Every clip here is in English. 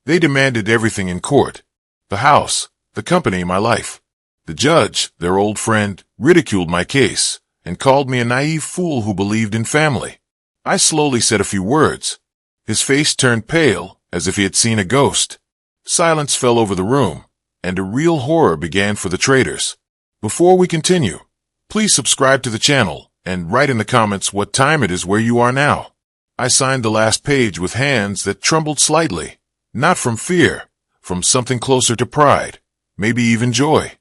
They demanded everything in court. The house, the company, my life. The judge, their old friend, ridiculed my case and called me a naive fool who believed in family. I slowly said a few words. His face turned pale, as if he had seen a ghost. Silence fell over the room, and a real horror began for the traders. Before we continue, please subscribe to the channel and write in the comments what time it is where you are now. I signed the last page with hands that trembled slightly, not from fear, from something closer to pride, maybe even joy.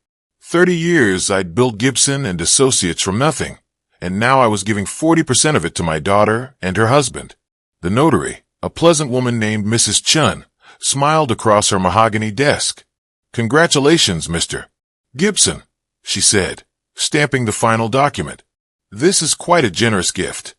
30 years I'd built Gibson and Associates from nothing, and now I was giving 40% of it to my daughter and her husband. The notary, a pleasant woman named Mrs. Chun, smiled across her mahogany desk. "Congratulations, Mr. Gibson," she said, stamping the final document. "This is quite a generous gift."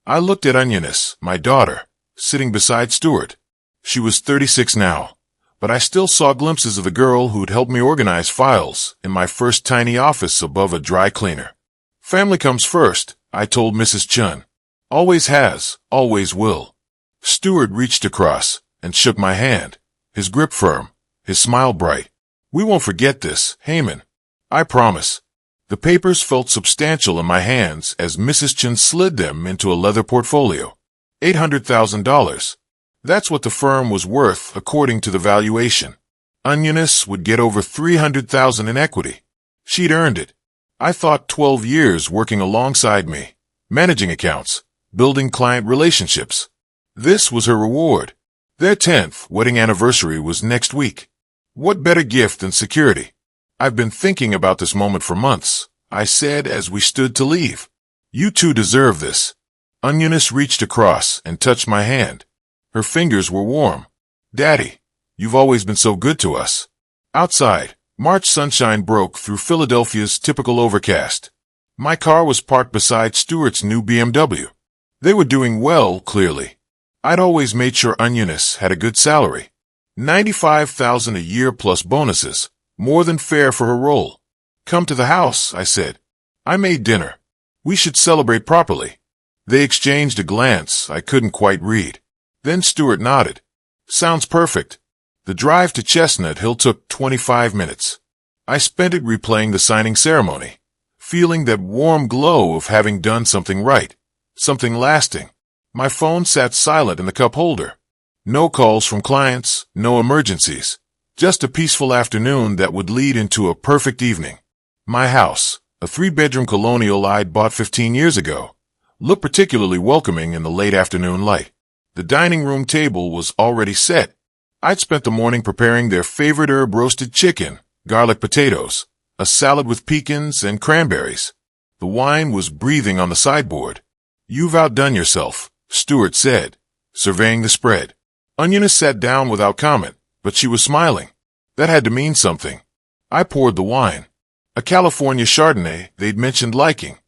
I looked at Onioness, my daughter, sitting beside Stuart. She was 36 now, but I still saw glimpses of the girl who'd helped me organize files in my first tiny office above a dry cleaner. "Family comes first," I told Mrs. Chun. "Always has, always will." Stuart reached across and shook my hand, his grip firm, his smile bright. "We won't forget this, Heyman. I promise." The papers felt substantial in my hands as Mrs. Chun slid them into a leather portfolio. $800,000. That's what the firm was worth according to the valuation. Onioness would get over $300,000 in equity. She'd earned it. I thought 12 years working alongside me, managing accounts, building client relationships. This was her reward. Their 10th wedding anniversary was next week. What better gift than security? "I've been thinking about this moment for months," I said as we stood to leave. "You two deserve this." Onioness reached across and touched my hand. Her fingers were warm. "Daddy, you've always been so good to us." Outside, March sunshine broke through Philadelphia's typical overcast. My car was parked beside Stuart's new BMW. They were doing well, clearly. I'd always made sure Onioness had a good salary. $95,000 a year plus bonuses, more than fair for her role. "Come to the house," I said. "I made dinner. We should celebrate properly." They exchanged a glance I couldn't quite read. Then Stuart nodded. "Sounds perfect." The drive to Chestnut Hill took 25 minutes. I spent it replaying the signing ceremony, feeling that warm glow of having done something right, something lasting. My phone sat silent in the cup holder. No calls from clients, no emergencies. Just a peaceful afternoon that would lead into a perfect evening. My house, a 3-bedroom colonial I'd bought 15 years ago, looked particularly welcoming in the late afternoon light. The dining room table was already set. I'd spent the morning preparing their favorite herb-roasted chicken, garlic potatoes, a salad with pecans and cranberries. The wine was breathing on the sideboard. "You've outdone yourself," Stuart said, surveying the spread. Onioness sat down without comment, but she was smiling. That had to mean something. I poured the wine. A California Chardonnay they'd mentioned liking.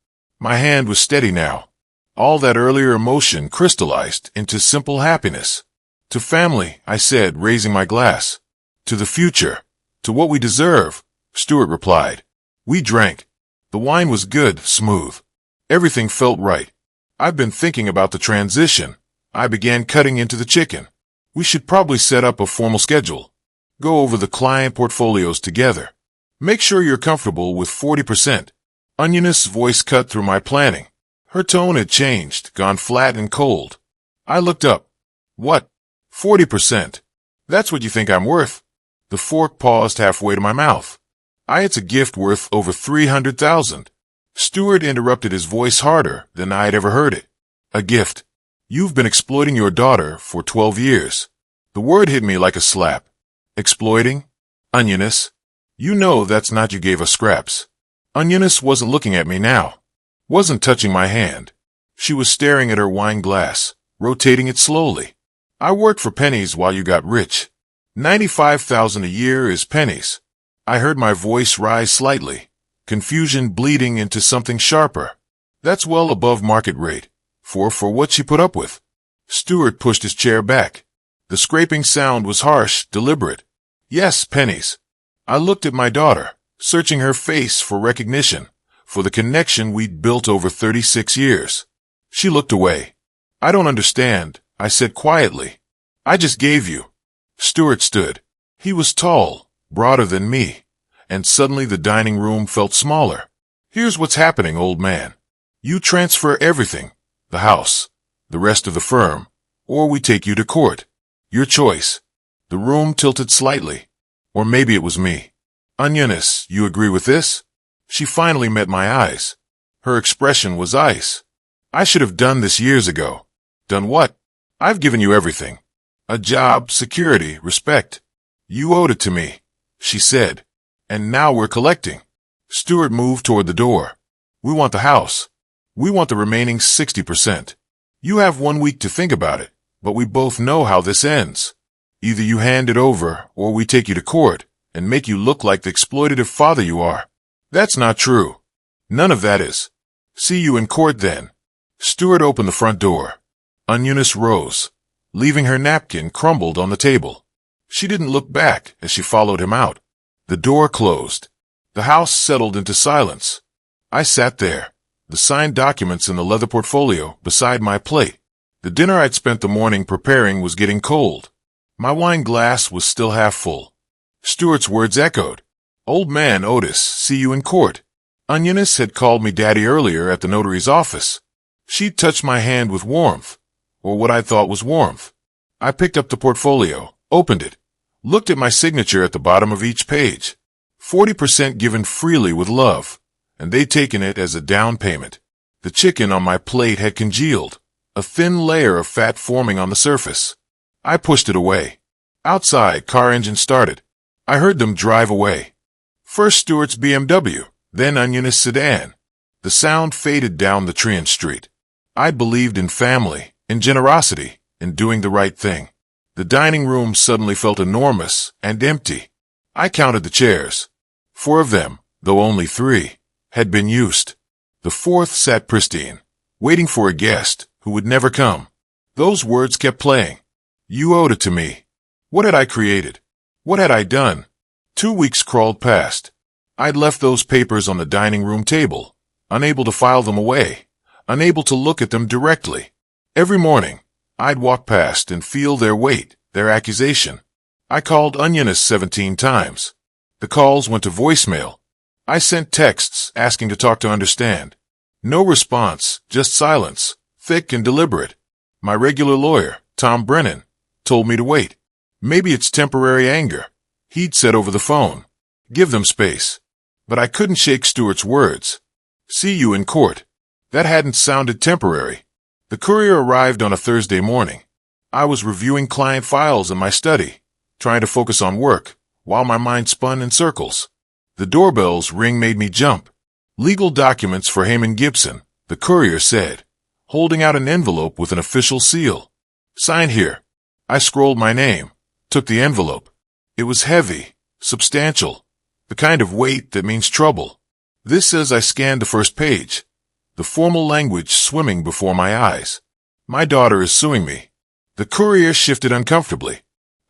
My hand was steady now. All that earlier emotion crystallized into simple happiness. "To family," I said, raising my glass. "To the future. To what we deserve," Stuart replied. We drank. The wine was good, smooth. Everything felt right. "I've been thinking about the transition." I began cutting into the chicken. "We should probably set up a formal schedule. Go over the client portfolios together. Make sure you're comfortable with 40%. Onioness' voice cut through my planning. Her tone had changed, gone flat and cold. I looked up. "What? 40%? That's what you think I'm worth?" The fork paused halfway to my mouth. "It's a gift worth over 300,000. Stuart interrupted, his voice harder than I had ever heard it. "A gift? You've been exploiting your daughter for 12 years. The word hit me like a slap. "Exploiting? Onioness? You know that's not you gave us scraps." Onioness wasn't looking at me now. Wasn't touching my hand. She was staring at her wine glass, rotating it slowly. "I worked for pennies while you got rich. 95,000 a year is pennies." I heard my voice rise slightly, confusion bleeding into something sharper. "That's well above market rate, for what she put up with." Stuart pushed his chair back. The scraping sound was harsh, deliberate. "Yes, pennies." I looked at my daughter, searching her face for recognition, for the connection we'd built over 36 years. She looked away. "I don't understand," I said quietly. "I just gave you." Stuart stood. He was tall, broader than me, and suddenly the dining room felt smaller. Here's what's happening, old man. You transfer everything, the house, the rest of the firm, or we take you to court. Your choice. The room tilted slightly. Or maybe it was me. Onioness, you agree with this? She finally met my eyes. Her expression was ice. I should have done this years ago. Done what? I've given you everything. A job, security, respect. You owed it to me, she said. And now we're collecting. Stuart moved toward the door. We want the house. We want the remaining 60%. You have 1 week to think about it, but we both know how this ends. Either you hand it over, or we take you to court and make you look like the exploitative father you are. That's not true. None of that is. See you in court then. Stuart opened the front door. Onioness rose, leaving her napkin crumbled on the table. She didn't look back as she followed him out. The door closed. The house settled into silence. I sat there, the signed documents in the leather portfolio beside my plate. The dinner I'd spent the morning preparing was getting cold. My wine glass was still half full. Stuart's words echoed. Old man Otis, see you in court. Onioness had called me daddy earlier at the notary's office. She touched my hand with warmth, or what I thought was warmth. I picked up the portfolio, opened it, looked at my signature at the bottom of each page. 40% given freely with love, and they'd taken it as a down payment. The chicken on my plate had congealed, a thin layer of fat forming on the surface. I pushed it away. Outside, car engine started. I heard them drive away. First Stuart's BMW, then Onioness sedan. The sound faded down the Trian Street. I'd believed in family, in generosity, in doing the right thing. The dining room suddenly felt enormous and empty. I counted the chairs. 4 of them, though only 3, had been used. The 4th sat pristine, waiting for a guest who would never come. Those words kept playing. You owed it to me. What had I created? What had I done? 2 weeks crawled past. I'd left those papers on the dining room table, unable to file them away, unable to look at them directly. Every morning, I'd walk past and feel their weight, their accusation. I called Onioness 17 times. The calls went to voicemail. I sent texts asking to talk to understand. No response, just silence, thick and deliberate. My regular lawyer, Tom Brennan, told me to wait. Maybe it's temporary anger, he'd said over the phone. Give them space. But I couldn't shake Stuart's words. See you in court. That hadn't sounded temporary. The courier arrived on a Thursday morning. I was reviewing client files in my study, trying to focus on work, while my mind spun in circles. The doorbell's ring made me jump. Legal documents for Heyman Gibson, the courier said, holding out an envelope with an official seal. Sign here. I scrolled my name, took the envelope. It was heavy, substantial, the kind of weight that means trouble. This as I scanned the first page, the formal language swimming before my eyes. My daughter is suing me. The courier shifted uncomfortably.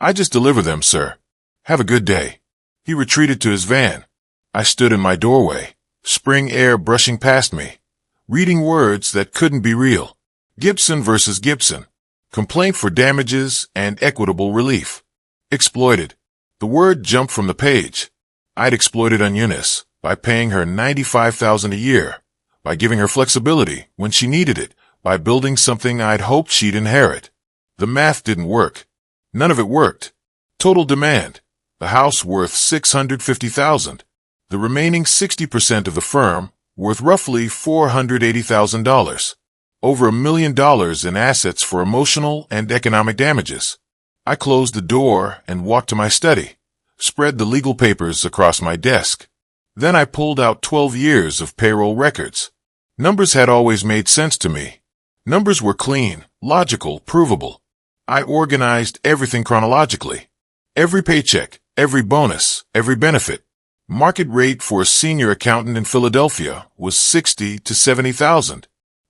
I just deliver them, sir. Have a good day. He retreated to his van. I stood in my doorway, spring air brushing past me, reading words that couldn't be real. Gibson versus Gibson. Complaint for damages and equitable relief. Exploited. The word jumped from the page. I'd exploited Onioness by paying her $95,000 a year, by giving her flexibility when she needed it, by building something I'd hoped she'd inherit. The math didn't work. None of it worked. Total demand. The house worth $650,000. The remaining 60% of the firm worth roughly $480,000. Over $1 million in assets for emotional and economic damages. I closed the door and walked to my study, spread the legal papers across my desk. Then I pulled out 12 years of payroll records. Numbers had always made sense to me. Numbers were clean, logical, provable. I organized everything chronologically. Every paycheck, every bonus, every benefit. Market rate for a senior accountant in Philadelphia was $60,000 to $70,000.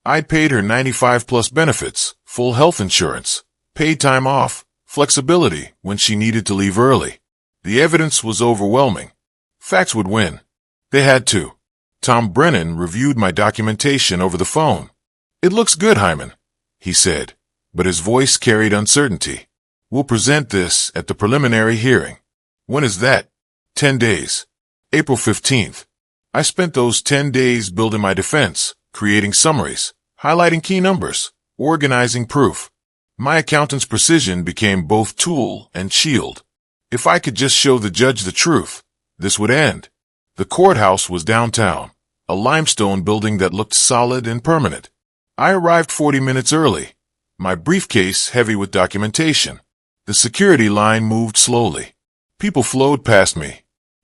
I'd paid her 95 plus benefits, full health insurance, paid time off, flexibility when she needed to leave early. The evidence was overwhelming. Facts would win. They had to. Tom Brennan reviewed my documentation over the phone. It looks good, Hyman, he said, but his voice carried uncertainty. We'll present this at the preliminary hearing. When is that? 10 days. April 15th. I spent those 10 days building my defense, creating summaries, highlighting key numbers, organizing proof. My accountant's precision became both tool and shield. If I could just show the judge the truth, this would end. The courthouse was downtown, a limestone building that looked solid and permanent. I arrived 40 minutes early, my briefcase heavy with documentation. The security line moved slowly. People flowed past me.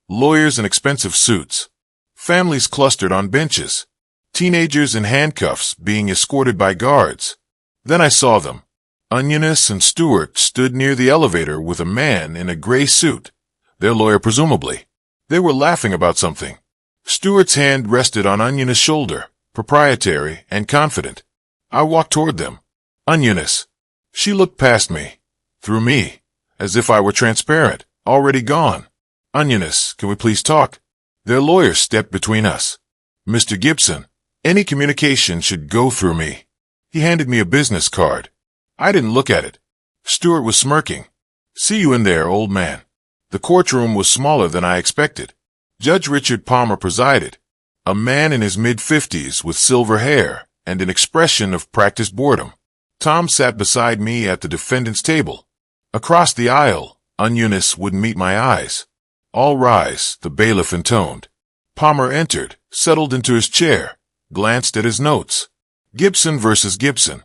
Lawyers in expensive suits. Families clustered on benches. Teenagers in handcuffs being escorted by guards. Then I saw them. Onioness and Stewart stood near the elevator with a man in a gray suit. Their lawyer, presumably. They were laughing about something. Stewart's hand rested on Onioness' shoulder, proprietary and confident. I walked toward them. Onioness. She looked past me. Through me. As if I were transparent. Already gone. Onioness, can we please talk? Their lawyer stepped between us. Mr. Gibson, any communication should go through me. He handed me a business card. I didn't look at it. Stewart was smirking. See you in there, old man. The courtroom was smaller than I expected. Judge Richard Palmer presided. A man in his mid-50s with silver hair and an expression of practiced boredom. Tom sat beside me at the defendant's table. Across the aisle, Onioness wouldn't meet my eyes. All rise, the bailiff intoned. Palmer entered, settled into his chair, glanced at his notes. Gibson versus Gibson.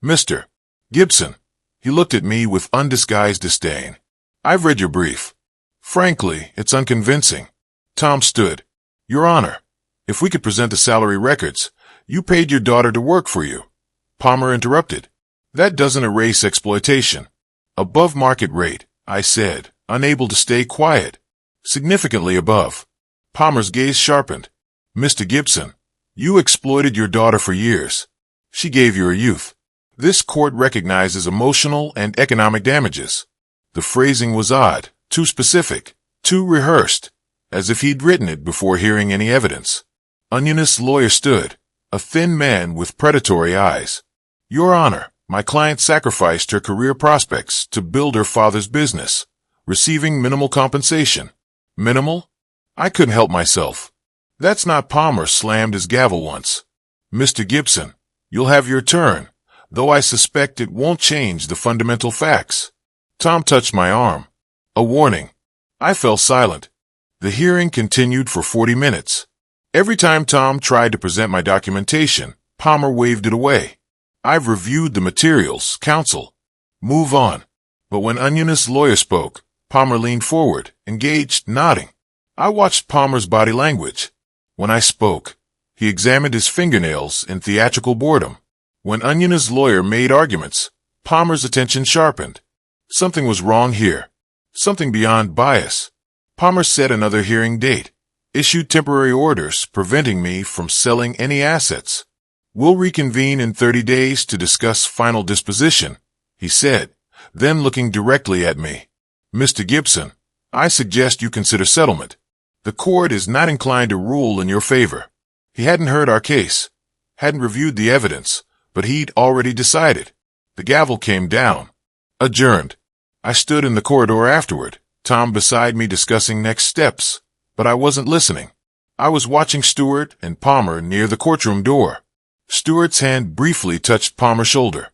Mr. Gibson. He looked at me with undisguised disdain. I've read your brief. Frankly, it's unconvincing. Tom stood. Your Honor, if we could present the salary records, you paid your daughter to work for you. Palmer interrupted. That doesn't erase exploitation. Above market rate, I said, unable to stay quiet. Significantly above. Palmer's gaze sharpened. Mr. Gibson, you exploited your daughter for years. She gave you her youth. This court recognizes emotional and economic damages. The phrasing was odd, too specific, too rehearsed, as if he'd written it before hearing any evidence. Onioness' lawyer stood, a thin man with predatory eyes. Your Honor, my client sacrificed her career prospects to build her father's business, receiving minimal compensation. Minimal? I couldn't help myself. That's not. Palmer slammed his gavel once. Mr. Gibson, you'll have your turn, though I suspect it won't change the fundamental facts. Tom touched my arm. A warning. I fell silent. The hearing continued for 40 minutes. Every time Tom tried to present my documentation, Palmer waved it away. I've reviewed the materials, counsel. Move on. But when Onioness' lawyer spoke, Palmer leaned forward, engaged, nodding. I watched Palmer's body language. When I spoke, he examined his fingernails in theatrical boredom. When Onioness' lawyer made arguments, Palmer's attention sharpened. Something was wrong here. Something beyond bias. Palmer set another hearing date, issued temporary orders preventing me from selling any assets. We'll reconvene in 30 days to discuss final disposition, he said, then looking directly at me. Mr. Gibson, I suggest you consider settlement. The court is not inclined to rule in your favor. He hadn't heard our case, hadn't reviewed the evidence, but he'd already decided. The gavel came down. Adjourned. I stood in the corridor afterward, Tom beside me discussing next steps, but I wasn't listening. I was watching Stewart and Palmer near the courtroom door. Stewart's hand briefly touched Palmer's shoulder.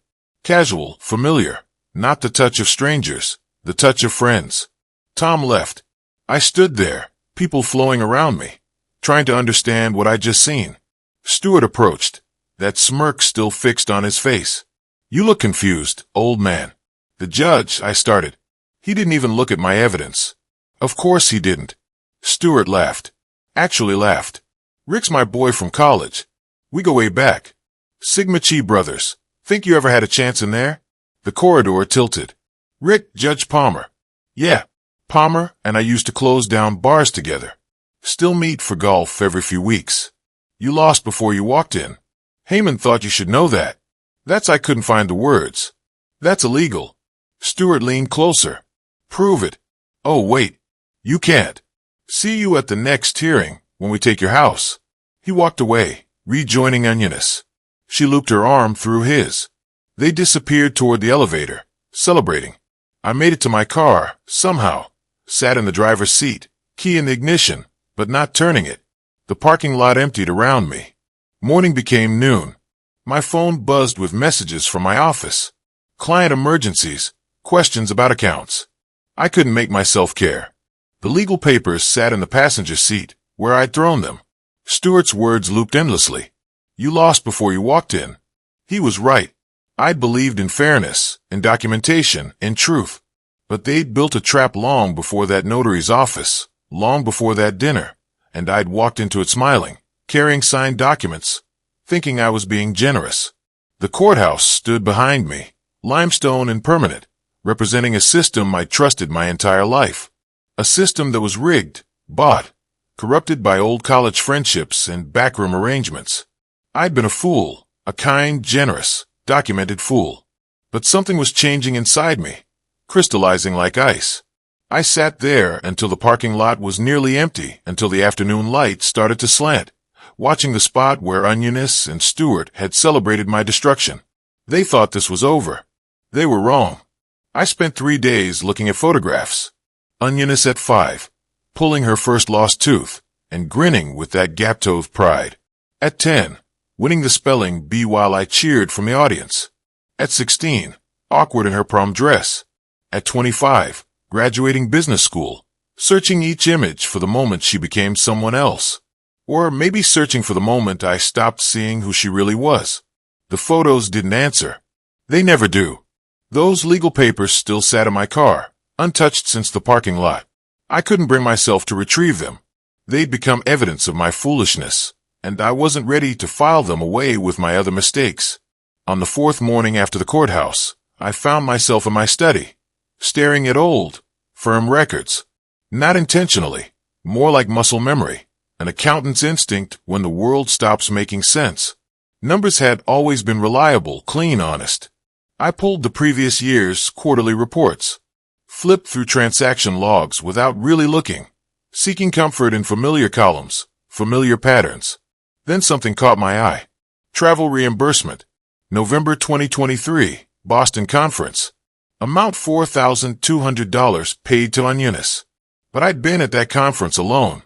Casual, familiar, not the touch of strangers, the touch of friends. Tom left. I stood there, people flowing around me, trying to understand what I'd just seen. Stewart approached, that smirk still fixed on his face. You look confused, old man. The judge, I started. He didn't even look at my evidence. Of course he didn't. Stewart laughed. Actually laughed. Rick's my boy from college. We go way back. Sigma Chi brothers. Think you ever had a chance in there? The corridor tilted. Rick, Judge Palmer. Yeah. Palmer and I used to close down bars together. Still meet for golf every few weeks. You lost before you walked in. Heyman thought you should know that. I couldn't find the words. That's illegal. Stewart leaned closer. Prove it. Oh, wait. You can't. See you at the next hearing, when we take your house. He walked away, rejoining Onioness. She looped her arm through his. They disappeared toward the elevator, celebrating. I made it to my car, somehow. Sat in the driver's seat, key in the ignition, but not turning it. The parking lot emptied around me. Morning became noon. My phone buzzed with messages from my office. Client emergencies, questions about accounts. I couldn't make myself care. The legal papers sat in the passenger seat, where I'd thrown them. Stewart's words looped endlessly. You lost before you walked in. He was right. I'd believed in fairness, in documentation, in truth. But they'd built a trap long before that notary's office, long before that dinner, and I'd walked into it smiling, carrying signed documents, thinking I was being generous. The courthouse stood behind me, limestone and permanent, representing a system I'd trusted my entire life. A system that was rigged, bought, corrupted by old college friendships and backroom arrangements. I'd been a fool, a kind, generous, documented fool. But something was changing inside me, crystallizing like ice. I sat there until the parking lot was nearly empty, until the afternoon light started to slant, watching the spot where Onioness and Stewart had celebrated my destruction. They thought this was over. They were wrong. I spent 3 days looking at photographs. Onioness at 5, pulling her first lost tooth, and grinning with that gap-toothed pride. At 10, winning the spelling bee while I cheered from the audience. At 16, awkward in her prom dress. At 25, graduating business school, searching each image for the moment she became someone else. Or maybe searching for the moment I stopped seeing who she really was. The photos didn't answer. They never do. Those legal papers still sat in my car, untouched since the parking lot. I couldn't bring myself to retrieve them. They'd become evidence of my foolishness, and I wasn't ready to file them away with my other mistakes. On the 4th morning after the courthouse, I found myself in my study, staring at old, firm records. Not intentionally, more like muscle memory, an accountant's instinct when the world stops making sense. Numbers had always been reliable, clean, honest. I pulled the previous year's quarterly reports, flipped through transaction logs without really looking, seeking comfort in familiar columns, familiar patterns. Then something caught my eye. Travel reimbursement. November 2023, Boston Conference. Amount $4,200 paid to Onioness. But I'd been at that conference alone.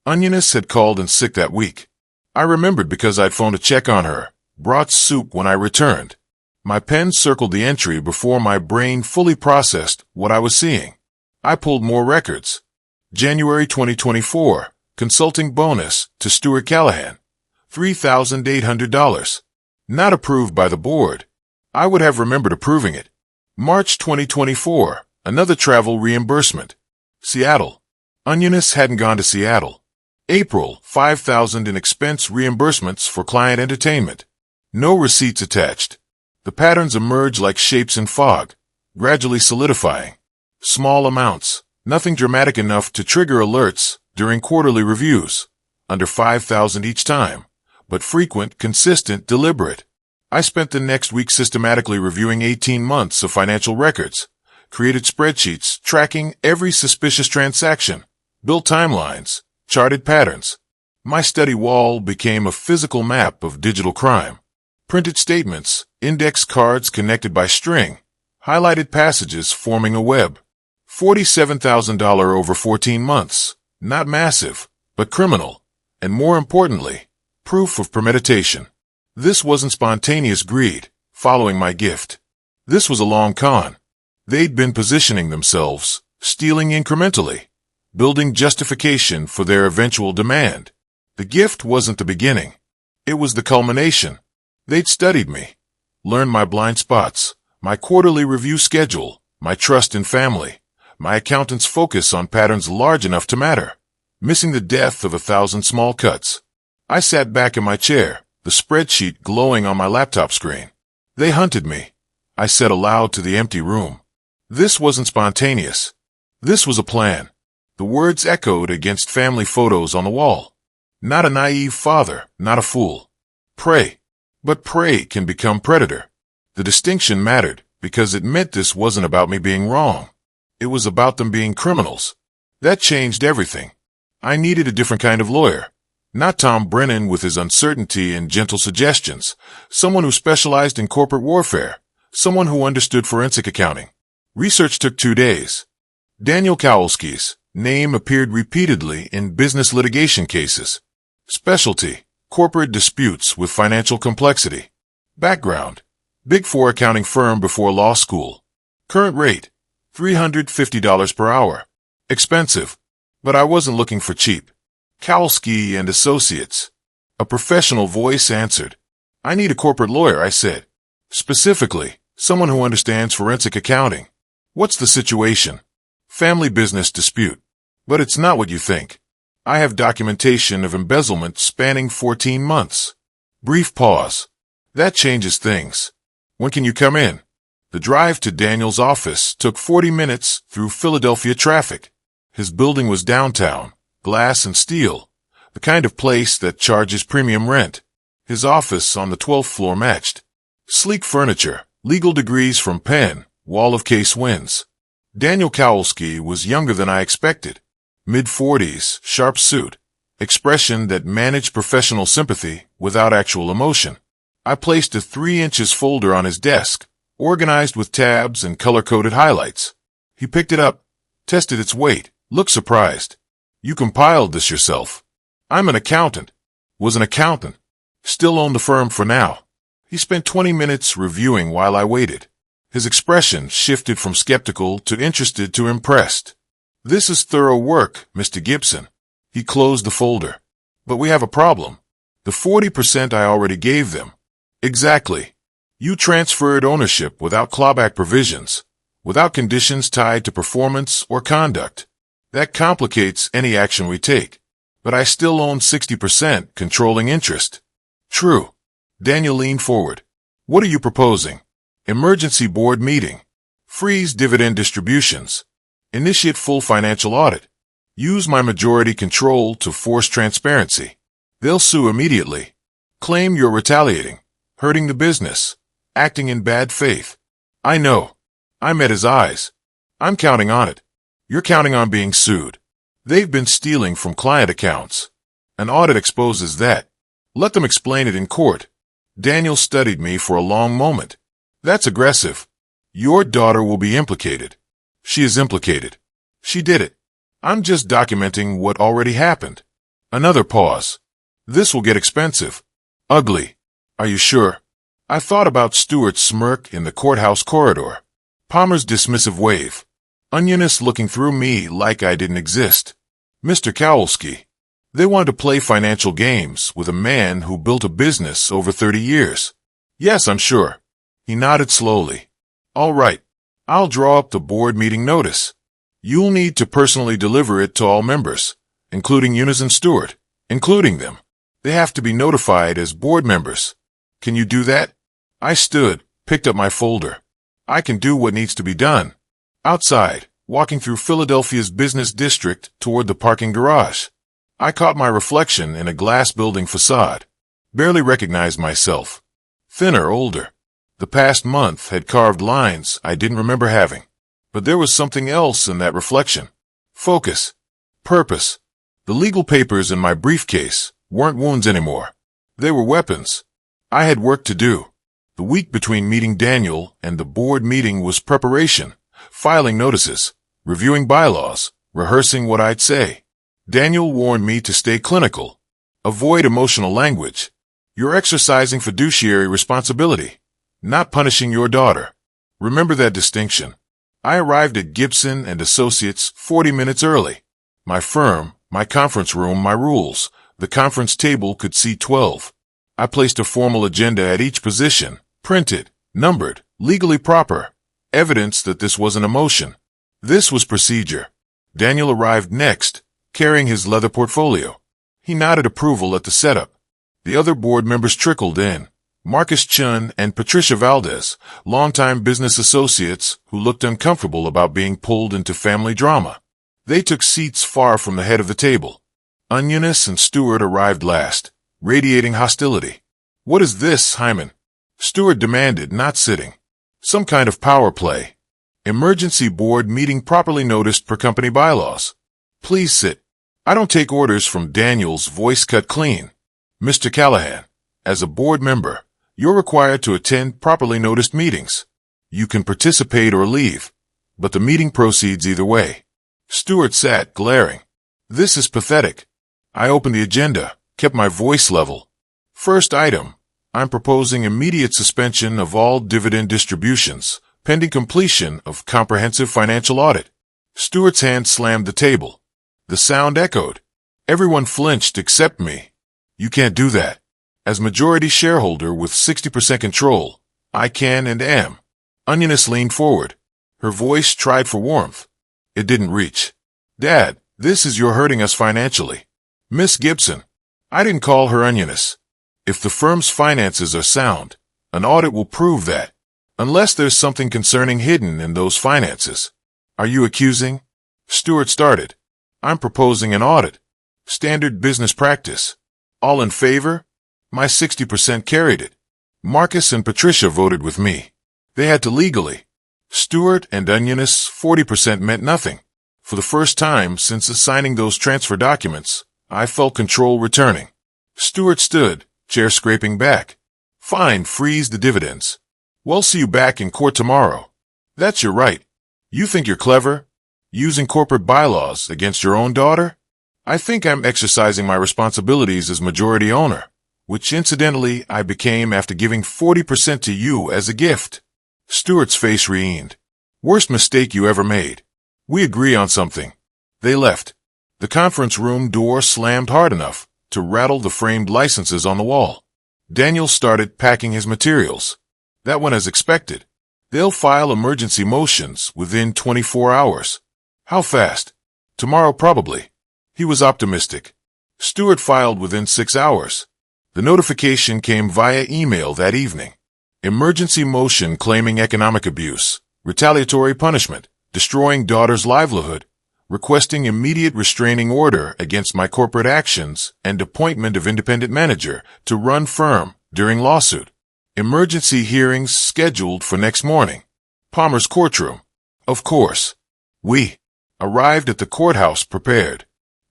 Onioness had called in sick that week. I remembered because I'd phoned a check on her, brought soup when I returned. My pen circled the entry before my brain fully processed what I was seeing. I pulled more records. January 2024, consulting bonus to Stuart Callahan. $3,800. Not approved by the board. I would have remembered approving it. March 2024, another travel reimbursement. Seattle. Onioness hadn't gone to Seattle. April, $5,000 in expense reimbursements for client entertainment. No receipts attached. The patterns emerge like shapes in fog, gradually solidifying. Small amounts, nothing dramatic enough to trigger alerts during quarterly reviews. Under $5,000 each time, but frequent, consistent, deliberate. I spent the next week systematically reviewing 18 months of financial records, created spreadsheets tracking every suspicious transaction, built timelines, charted patterns. My study wall became a physical map of digital crime. Printed statements, index cards connected by string, highlighted passages forming a web. $47,000 over 14 months. Not massive, but criminal. And more importantly, proof of premeditation. This wasn't spontaneous greed, following my gift. This was a long con. They'd been positioning themselves, stealing incrementally, building justification for their eventual demand. The gift wasn't the beginning. It was the culmination. They'd studied me, learned my blind spots, my quarterly review schedule, my trust in family, my accountant's focus on patterns large enough to matter, missing the death of 1,000 small cuts. I sat back in my chair, the spreadsheet glowing on my laptop screen. They hunted me. I said aloud to the empty room. This wasn't spontaneous. This was a plan. The words echoed against family photos on the wall. Not a naive father, not a fool. Prey. But prey can become predator. The distinction mattered because it meant this wasn't about me being wrong. It was about them being criminals. That changed everything. I needed a different kind of lawyer. Not Tom Brennan with his uncertainty and gentle suggestions. Someone who specialized in corporate warfare. Someone who understood forensic accounting. Research took 2 days. Daniel Kowalski's name appeared repeatedly in business litigation cases. Specialty: corporate disputes with financial complexity. Background: Big Four accounting firm before law school. Current rate: $350 per hour. Expensive, but I wasn't looking for cheap. Kowalski and Associates. A professional voice answered. I need a corporate lawyer, I said. Specifically, someone who understands forensic accounting. What's the situation? Family business dispute. But it's not what you think. I have documentation of embezzlement spanning 14 months. Brief pause. That changes things. When can you come in? The drive to Daniel's office took 40 minutes through Philadelphia traffic. His building was downtown, glass and steel, the kind of place that charges premium rent. His office on the 12th floor matched. Sleek furniture, legal degrees from Penn, wall of case wins. Daniel Kowalski was younger than I expected. Mid-40s, sharp suit, expression that managed professional sympathy without actual emotion. I placed a 3-inch folder on his desk, organized with tabs and color-coded highlights. He picked it up, tested its weight, looked surprised. You compiled this yourself. I'm an accountant. Was an accountant. Still own the firm for now. He spent 20 minutes reviewing while I waited. His expression shifted from skeptical to interested to impressed. This is thorough work, Mr. Gibson. He closed the folder. But we have a problem. The 40% I already gave them. Exactly. You transferred ownership without clawback provisions, without conditions tied to performance or conduct. That complicates any action we take. But I still own 60% controlling interest. True. Daniel leaned forward. What are you proposing? Emergency board meeting. Freeze dividend distributions. Initiate full financial audit. Use my majority control to force transparency. They'll sue immediately. Claim you're retaliating, hurting the business, acting in bad faith. I know. I met his eyes. I'm counting on it. You're counting on being sued. They've been stealing from client accounts. An audit exposes that. Let them explain it in court. Daniel studied me for a long moment. That's aggressive. Your daughter will be implicated. She is implicated. She did it. I'm just documenting what already happened. Another pause. This will get expensive. Ugly. Are you sure? I thought about Stewart's smirk in the courthouse corridor. Palmer's dismissive wave. Onionist looking through me like I didn't exist. Mr. Kowalski. They wanted to play financial games with a man who built a business over 30 years. Yes, I'm sure. He nodded slowly. All right. I'll draw up the board meeting notice. You'll need to personally deliver it to all members, including Eunice and Stewart, including them. They have to be notified as board members. Can you do that? I stood, picked up my folder. I can do what needs to be done. Outside, walking through Philadelphia's business district toward the parking garage. I caught my reflection in a glass building facade. Barely recognized myself. Thinner, older. The past month had carved lines I didn't remember having. But there was something else in that reflection. Focus. Purpose. The legal papers in my briefcase weren't wounds anymore. They were weapons. I had work to do. The week between meeting Daniel and the board meeting was preparation, filing notices, reviewing bylaws, rehearsing what I'd say. Daniel warned me to stay clinical. Avoid emotional language. You're exercising fiduciary responsibility, not punishing your daughter. Remember that distinction. I arrived at Gibson and Associates 40 minutes early. My firm, my conference room, my rules. The conference table could seat 12. I placed a formal agenda at each position, printed, numbered, legally proper. Evidence that this wasn't emotion. This was procedure. Daniel arrived next, carrying his leather portfolio. He nodded approval at the setup. The other board members trickled in. Marcus Chun and Patricia Valdez, longtime business associates who looked uncomfortable about being pulled into family drama. They took seats far from the head of the table. Eunice and Stewart arrived last, radiating hostility. What is this, Hyman? Stewart demanded, not sitting. Some kind of power play. Emergency board meeting properly noticed per company bylaws. Please sit. I don't take orders from Daniel's voice cut clean. Mr. Callahan, as a board member, you're required to attend properly noticed meetings. You can participate or leave. but the meeting proceeds either way. Stewart sat, glaring. This is pathetic. I opened the agenda, kept my voice level. First item, I'm proposing immediate suspension of all dividend distributions, pending completion of comprehensive financial audit. Stewart's hand slammed the table. The sound echoed. Everyone flinched except me. You can't do that. As majority shareholder with 60% control, I can and am. Onioness leaned forward. Her voice tried for warmth. It didn't reach. Dad, this is you're hurting us financially. Miss Gibson. I didn't call her Onioness. If the firm's finances are sound, an audit will prove that. Unless there's something concerning hidden in those finances. Are you accusing? Stewart started. I'm proposing an audit. Standard business practice. All in favor? My 60% carried it. Marcus and Patricia voted with me. They had to legally. Stewart and Onioness 40% meant nothing. For the first time since assigning those transfer documents, I felt control returning. Stewart stood, chair scraping back. Fine, freeze the dividends. We'll see you back in court tomorrow. That's your right. You think you're clever? Using corporate bylaws against your own daughter? I think I'm exercising my responsibilities as majority owner, which incidentally I became after giving 40% to you as a gift. Stewart's face re-eamed. Worst mistake you ever made. We agree on something. They left. The conference room door slammed hard enough to rattle the framed licenses on the wall. Daniel started packing his materials. That went as expected. They'll file emergency motions within 24 hours. How fast? Tomorrow probably. He was optimistic. Stewart filed within 6 hours. The notification came via email that evening. Emergency motion claiming economic abuse, retaliatory punishment, destroying daughter's livelihood, requesting immediate restraining order against my corporate actions and appointment of independent manager to run firm during lawsuit. Emergency hearings scheduled for next morning. Palmer's courtroom. Of course. We arrived at the courthouse prepared.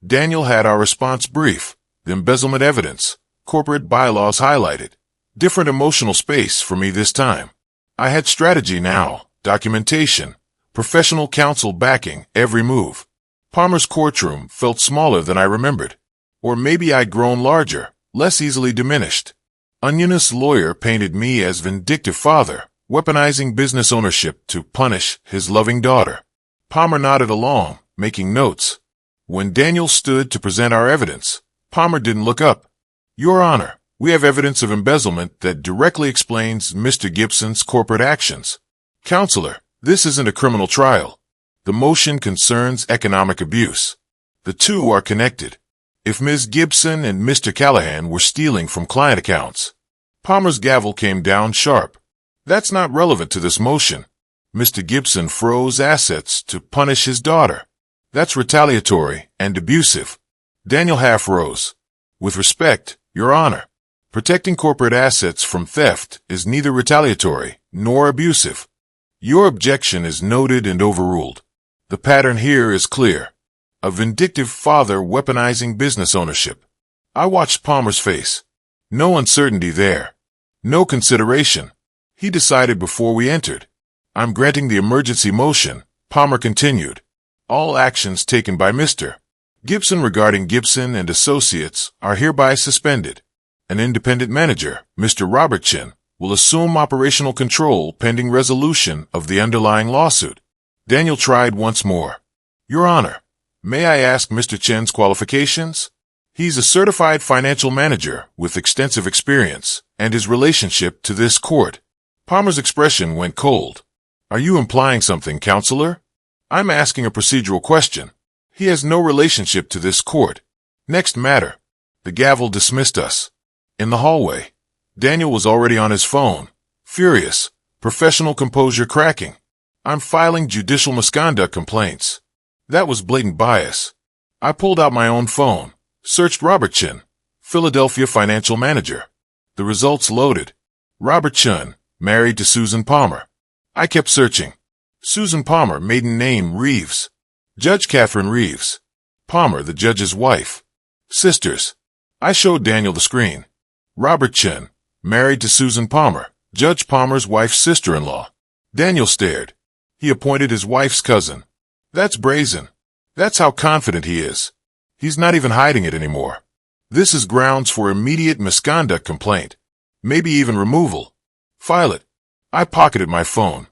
Daniel had our response brief, the embezzlement evidence, corporate bylaws highlighted. Different emotional space for me this time. I had strategy now, documentation, professional counsel backing every move. Palmer's courtroom felt smaller than I remembered. Or maybe I'd grown larger, less easily diminished. Onioness lawyer painted me as vindictive father, weaponizing business ownership to punish his loving daughter. Palmer nodded along, making notes. When Daniel stood to present our evidence, Palmer didn't look up. Your Honor, we have evidence of embezzlement that directly explains Mr. Gibson's corporate actions. Counselor, this isn't a criminal trial. The motion concerns economic abuse. The two are connected. If Ms. Gibson and Mr. Callahan were stealing from client accounts. Palmer's gavel came down sharp. That's not relevant to this motion. Mr. Gibson froze assets to punish his daughter. That's retaliatory and abusive. Daniel half rose. With respect, Your Honor, protecting corporate assets from theft is neither retaliatory nor abusive. Your objection is noted and overruled. The pattern here is clear. A vindictive father weaponizing business ownership. I watched Palmer's face. No uncertainty there. No consideration. He decided before we entered. I'm granting the emergency motion, Palmer continued. All actions taken by Mr. Gibson regarding Gibson and Associates are hereby suspended. An independent manager, Mr. Robertson, will assume operational control pending resolution of the underlying lawsuit. Daniel tried once more. Your Honor, may I ask Mr. Chen's qualifications? He's a certified financial manager with extensive experience and his relationship to this court. Palmer's expression went cold. Are you implying something, Counselor? I'm asking a procedural question. He has no relationship to this court. Next matter. The gavel dismissed us. In the hallway, Daniel was already on his phone, furious, professional composure cracking. I'm filing judicial misconduct complaints. That was blatant bias. I pulled out my own phone, searched Robertson, Philadelphia financial manager. The results loaded. Robertson, married to Susan Palmer. I kept searching. Susan Palmer, maiden name Reeves. Judge Catherine Reeves. Palmer, the judge's wife. Sisters. I showed Daniel the screen. Robertson, married to Susan Palmer, Judge Palmer's wife's sister-in-law. Daniel stared. He appointed his wife's cousin. That's brazen. That's how confident he is. He's not even hiding it anymore. This is grounds for immediate misconduct complaint. Maybe even removal. File it. I pocketed my phone.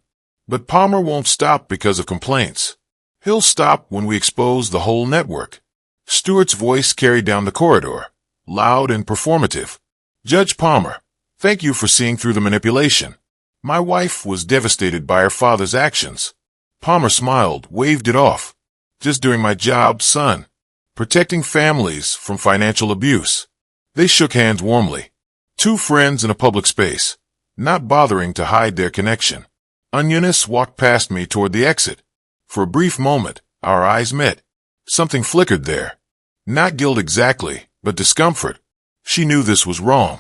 But Palmer won't stop because of complaints. He'll stop when we expose the whole network. Stewart's voice carried down the corridor, loud and performative. Judge Palmer, thank you for seeing through the manipulation. My wife was devastated by her father's actions. Palmer smiled, waved it off. Just doing my job, son. Protecting families from financial abuse. They shook hands warmly. Two friends in a public space, not bothering to hide their connection. Eunice walked past me toward the exit. For a brief moment, our eyes met. Something flickered there. Not guilt exactly, but discomfort. She knew this was wrong.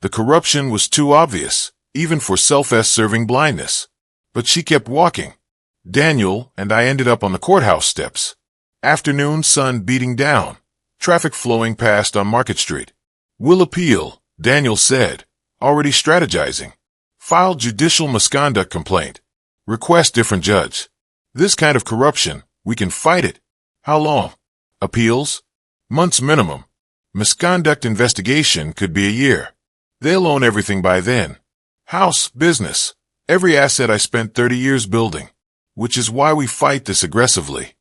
The corruption was too obvious, even for self-serving blindness. But she kept walking. Daniel and I ended up on the courthouse steps. Afternoon sun beating down. Traffic flowing past on Market Street. We'll appeal, Daniel said, already strategizing. File judicial misconduct complaint. Request different judge. This kind of corruption, we can fight it. How long? Appeals? Months minimum. Misconduct investigation could be a year. They'll own everything by then. House, business, every asset I spent 30 years building. Which is why we fight this aggressively.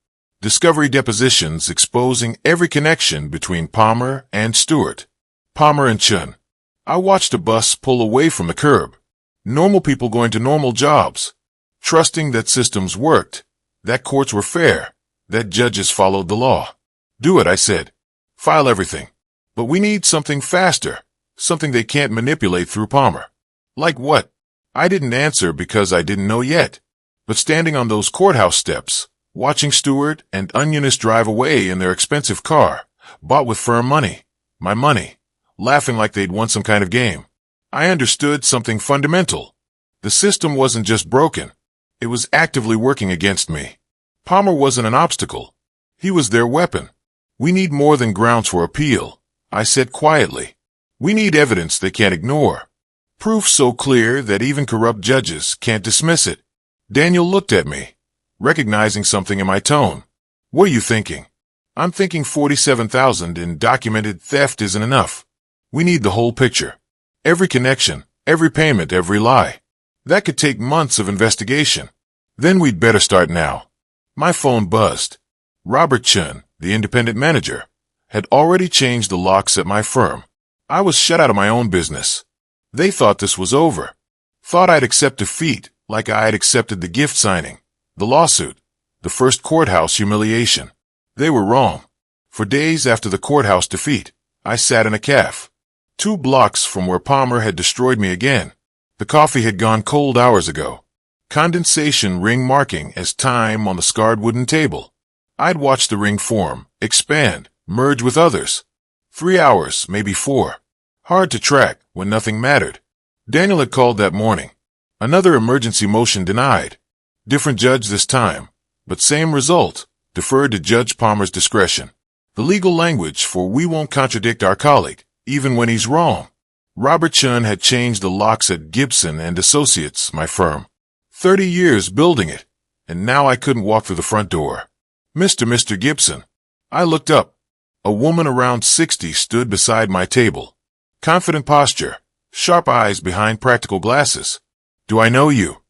Discovery depositions exposing every connection between Palmer and Stewart. Palmer and Chun. I watched a bus pull away from the curb. Normal people going to normal jobs. Trusting that systems worked. That courts were fair. That judges followed the law. Do it, I said. File everything. But we need something faster. Something they can't manipulate through Palmer. Like what? I didn't answer because I didn't know yet. But standing on those courthouse steps, watching Stewart and Eunice drive away in their expensive car, bought with firm money, my money, laughing like they'd won some kind of game, I understood something fundamental. The system wasn't just broken. It was actively working against me. Palmer wasn't an obstacle. He was their weapon. We need more than grounds for appeal, I said quietly. We need evidence they can't ignore. Proof so clear that even corrupt judges can't dismiss it. Daniel looked at me, recognizing something in my tone. What are you thinking? I'm thinking 47,000 in documented theft isn't enough. We need the whole picture. Every connection, every payment, every lie. That could take months of investigation. Then we'd better start now. My phone buzzed. Robert Chun, the independent manager, had already changed the locks at my firm. I was shut out of my own business. They thought this was over. Thought I'd accept defeat like I had accepted the gift signing, the lawsuit, the first courthouse humiliation. They were wrong. For days after the courthouse defeat, I sat in a cafe, 2 blocks from where Palmer had destroyed me again. The coffee had gone cold hours ago. Condensation ring marking as time on the scarred wooden table. I'd watched the ring form, expand, merge with others. 3 hours, maybe 4. Hard to track when nothing mattered. Daniel had called that morning. Another emergency motion denied. Different judge this time, but same result, deferred to Judge Palmer's discretion. The legal language for we won't contradict our colleague, even when he's wrong. Robert Chun had changed the locks at Gibson and Associates, my firm. 30 years building it, and now I couldn't walk through the front door. Mr. Gibson. I looked up. A woman around 60 stood beside my table. Confident posture, sharp eyes behind practical glasses. Do I know you?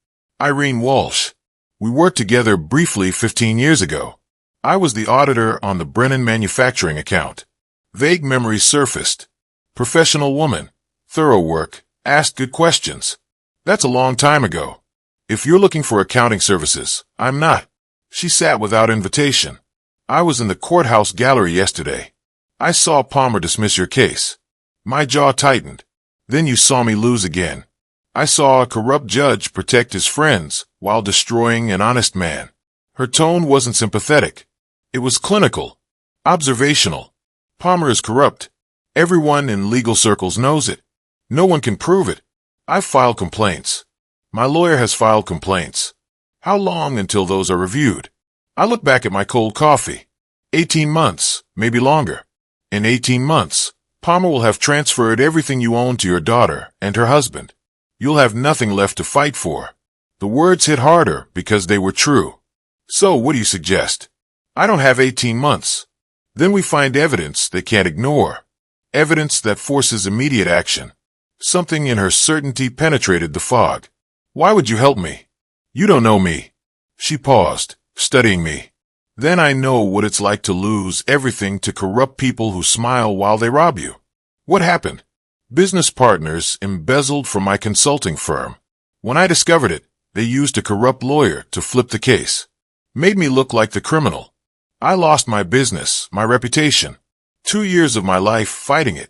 Irene Walsh. We worked together briefly 15 years ago. I was the auditor on the Brennan manufacturing account. Vague memories surfaced. Professional woman. Thorough work. Asked good questions. That's a long time ago. If you're looking for accounting services, I'm not. She sat without invitation. I was in the courthouse gallery yesterday. I saw Palmer dismiss your case. My jaw tightened. Then you saw me lose again. I saw a corrupt judge protect his friends while destroying an honest man. Her tone wasn't sympathetic. It was clinical, observational. Palmer is corrupt. Everyone in legal circles knows it. No one can prove it. I've filed complaints. My lawyer has filed complaints. How long until those are reviewed? I look back at my cold coffee. 18 months, maybe longer. In 18 months, Palmer will have transferred everything you own to your daughter and her husband. You'll have nothing left to fight for. The words hit harder because they were true. So, what do you suggest? I don't have 18 months. Then we find evidence they can't ignore. Evidence that forces immediate action. Something in her certainty penetrated the fog. Why would you help me? You don't know me. She paused, studying me. Then I know what it's like to lose everything to corrupt people who smile while they rob you. What happened? Business partners embezzled from my consulting firm. When I discovered it, they used a corrupt lawyer to flip the case. Made me look like the criminal. I lost my business, my reputation. 2 years of my life fighting it.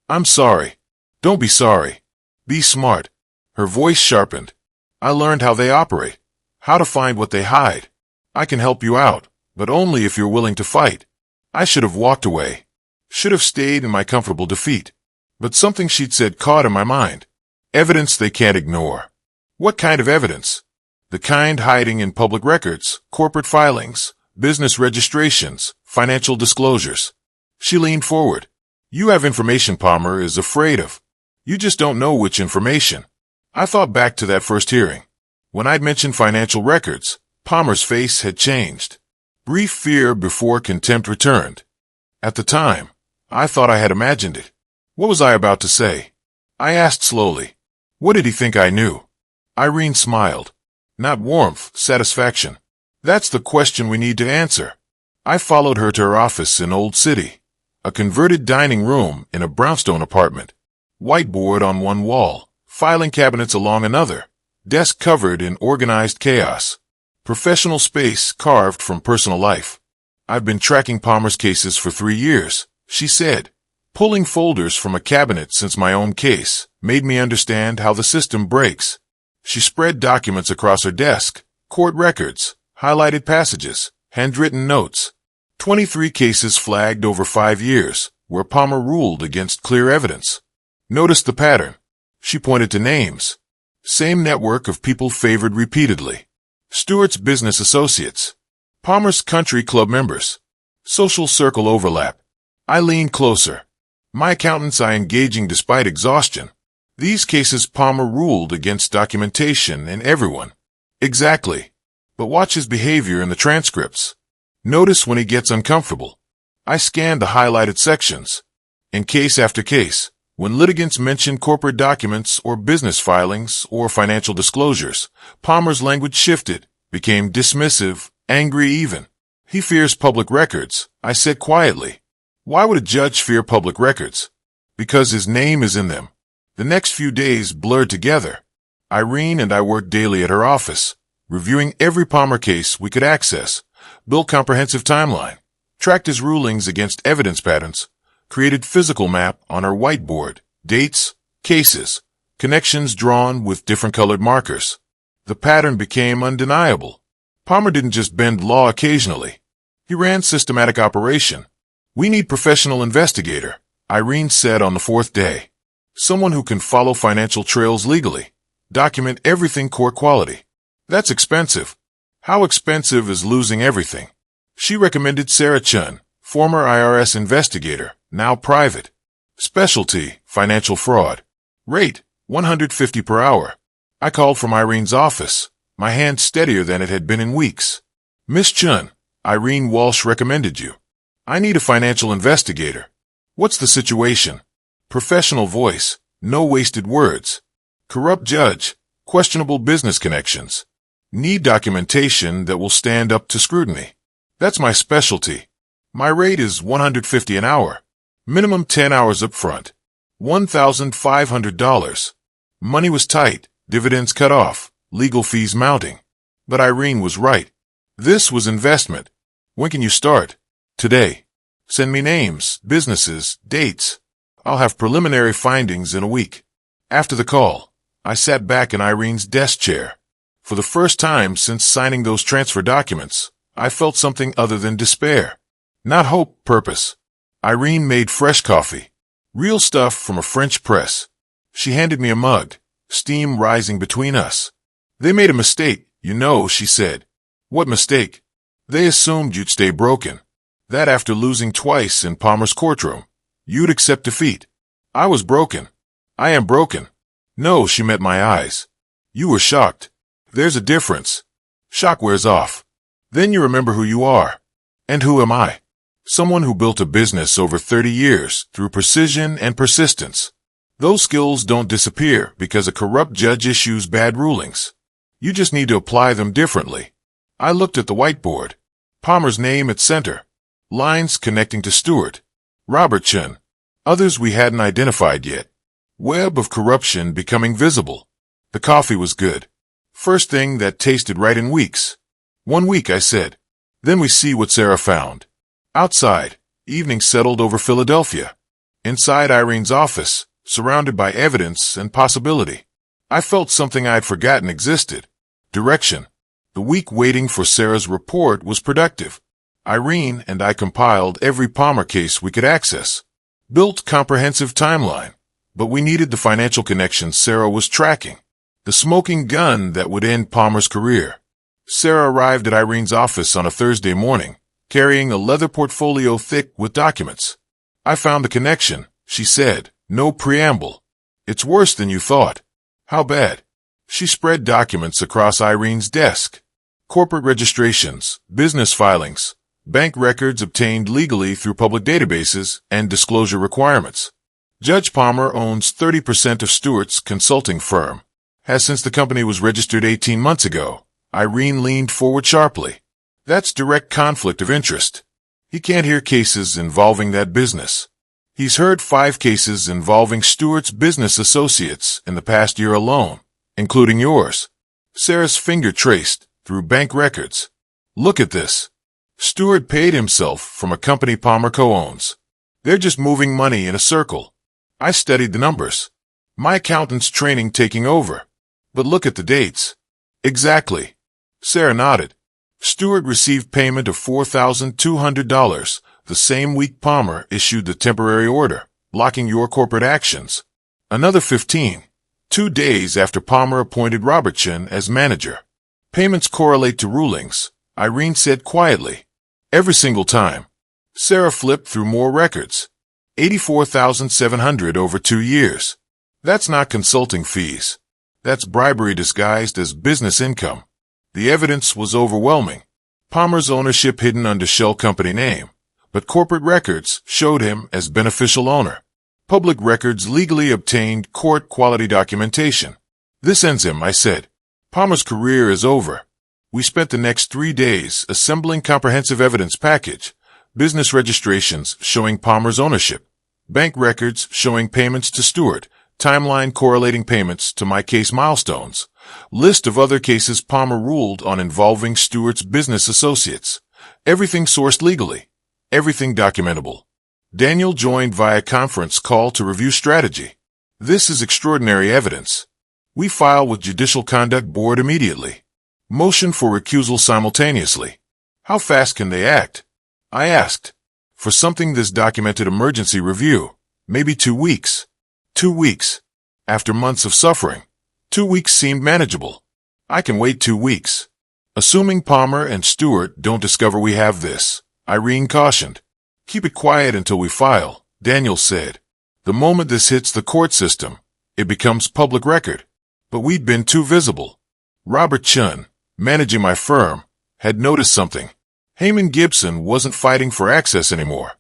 I'm sorry. Don't be sorry. Be smart. Her voice sharpened. I learned how they operate, how to find what they hide. I can help you out, but only if you're willing to fight. I should have walked away. Should have stayed in my comfortable defeat. But something she'd said caught in my mind. Evidence they can't ignore. What kind of evidence? The kind hiding in public records, corporate filings, business registrations, financial disclosures. She leaned forward. You have information Palmer is afraid of. You just don't know which information. I thought back to that first hearing. When I'd mentioned financial records, Palmer's face had changed. Brief fear before contempt returned. At the time, I thought I had imagined it. What was I about to say? I asked slowly. What did he think I knew? Irene smiled. Not warmth, satisfaction. That's the question we need to answer. I followed her to her office in Old City. A converted dining room in a brownstone apartment. Whiteboard on one wall, filing cabinets along another, desk covered in organized chaos. Professional space carved from personal life. I've been tracking Palmer's cases for 3 years, she said. Pulling folders from a cabinet since my own case made me understand how the system breaks. She spread documents across her desk, court records, highlighted passages, handwritten notes. 23 cases flagged over 5 years, where Palmer ruled against clear evidence. Notice the pattern. She pointed to names. Same network of people favored repeatedly. Stewart's business associates. Palmer's country club members. Social circle overlap. I leaned closer. My accountants are engaging despite exhaustion. These cases Palmer ruled against documentation and everyone. Exactly. But watch his behavior in the transcripts. Notice when he gets uncomfortable. I scanned the highlighted sections. In case after case, when litigants mentioned corporate documents or business filings or financial disclosures, Palmer's language shifted, became dismissive, angry even. He fears public records, I said quietly. Why would a judge fear public records? Because his name is in them. The next few days blurred together. Irene and I worked daily at her office, reviewing every Palmer case we could access, built comprehensive timeline, tracked his rulings against evidence patterns, created physical map on her whiteboard, dates, cases, connections drawn with different colored markers. The pattern became undeniable. Palmer didn't just bend law occasionally. He ran systematic operation. We need professional investigator, Irene said on the 4th day. Someone who can follow financial trails legally, document everything court quality. That's expensive. How expensive is losing everything? She recommended Sarah Chun, former IRS investigator, now private. Specialty, financial fraud. Rate, $150 per hour. I called from Irene's office, my hand steadier than it had been in weeks. Miss Chun, Irene Walsh recommended you. I need a financial investigator. What's the situation? Professional voice, no wasted words. Corrupt judge, questionable business connections. Need documentation that will stand up to scrutiny. That's my specialty. My rate is $150 an hour. Minimum 10 hours up front. $1,500. Money was tight, dividends cut off, legal fees mounting. But Irene was right. This was investment. When can you start? Today. Send me names, businesses, dates. I'll have preliminary findings in a week. After the call, I sat back in Irene's desk chair. For the first time since signing those transfer documents, I felt something other than despair. Not hope, purpose. Irene made fresh coffee. Real stuff from a French press. She handed me a mug, steam rising between us. They made a mistake, you know, she said. What mistake? They assumed you'd stay broken. That after losing twice in Palmer's courtroom, you'd accept defeat. I was broken. I am broken. No, she met my eyes. You were shocked. There's a difference. Shock wears off. Then you remember who you are. And who am I? Someone who built a business over 30 years through precision and persistence. Those skills don't disappear because a corrupt judge issues bad rulings. You just need to apply them differently. I looked at the whiteboard. Palmer's name at center. Lines connecting to Stewart. Robertson. Others we hadn't identified yet. Web of corruption becoming visible. The coffee was good. First thing that tasted right in weeks. 1 week, I said. Then we see what Sarah found. Outside, evening settled over Philadelphia. Inside Irene's office, surrounded by evidence and possibility. I felt something I'd forgotten existed. Direction. The week waiting for Sarah's report was productive. Irene and I compiled every Palmer case we could access. Built comprehensive timeline. But we needed the financial connections Sarah was tracking. The smoking gun that would end Palmer's career. Sarah arrived at Irene's office on a Thursday morning, carrying a leather portfolio thick with documents. I found the connection, she said, no preamble. It's worse than you thought. How bad? She spread documents across Irene's desk. Corporate registrations, business filings, bank records obtained legally through public databases, and disclosure requirements. Judge Palmer owns 30% of Stewart's consulting firm. Has since the company was registered 18 months ago. Irene leaned forward sharply. That's direct conflict of interest. He can't hear cases involving that business. He's heard 5 cases involving Stewart's business associates in the past year alone, including yours. Sarah's finger traced through bank records. Look at this. Stewart paid himself from a company Palmer co-owns. They're just moving money in a circle. I studied the numbers. My accountant's training taking over. But look at the dates. Exactly. Sarah nodded. Stewart received payment of $4,200 the same week Palmer issued the temporary order, blocking your corporate actions. Another 15, 2 days after Palmer appointed Robertson as manager. Payments correlate to rulings, Irene said quietly. Every single time. Sarah flipped through more records. $84,700 over 2 years. That's not consulting fees. That's bribery disguised as business income. The evidence was overwhelming. Palmer's ownership hidden under shell company name, but corporate records showed him as beneficial owner. Public records legally obtained court-quality documentation. This ends him, I said. Palmer's career is over. We spent the next 3 days assembling comprehensive evidence package, business registrations showing Palmer's ownership, bank records showing payments to Stewart, timeline correlating payments to my case milestones, list of other cases Palmer ruled on involving Stewart's business associates. Everything sourced legally. Everything documentable. Daniel joined via conference call to review strategy. This is extraordinary evidence. We file with Judicial Conduct Board immediately. Motion for recusal simultaneously. How fast can they act? I asked. For something this documented emergency review, maybe 2 weeks. 2 weeks. After months of suffering, 2 weeks seemed manageable. I can wait 2 weeks. Assuming Palmer and Stewart don't discover we have this, Irene cautioned. Keep it quiet until we file, Daniel said. The moment this hits the court system, it becomes public record. But we'd been too visible. Robert Chun, managing my firm, had noticed something. Heyman Gibson wasn't fighting for access anymore.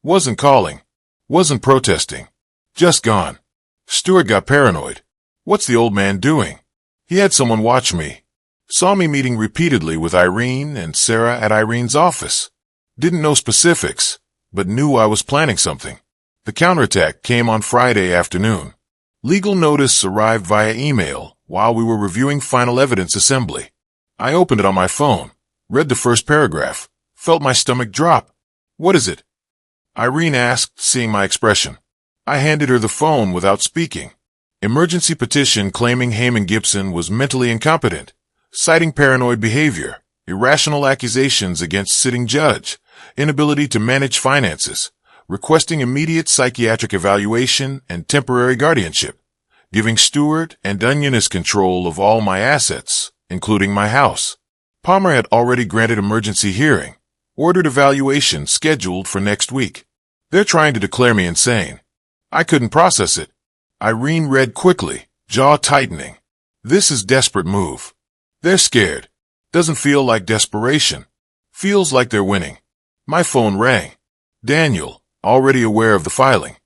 Wasn't calling. Wasn't protesting. Just gone. Stewart got paranoid. What's the old man doing? He had someone watch me. Saw me meeting repeatedly with Irene and Sarah at Irene's office. Didn't know specifics, but knew I was planning something. The counterattack came on Friday afternoon. Legal notice arrived via email while we were reviewing final evidence assembly. I opened it on my phone, read the first paragraph, felt my stomach drop. What is it? Irene asked, seeing my expression. I handed her the phone without speaking. Emergency petition claiming Heyman Gibson was mentally incompetent, citing paranoid behavior, irrational accusations against sitting judge, inability to manage finances, requesting immediate psychiatric evaluation and temporary guardianship, giving Stewart and Unionist control of all my assets, including my house. Palmer had already granted emergency hearing, ordered evaluation scheduled for next week. They're trying to declare me insane. I couldn't process it. Irene read quickly, jaw tightening. This is desperate move. They're scared. Doesn't feel like desperation. Feels like they're winning. My phone rang. Daniel, already aware of the filing.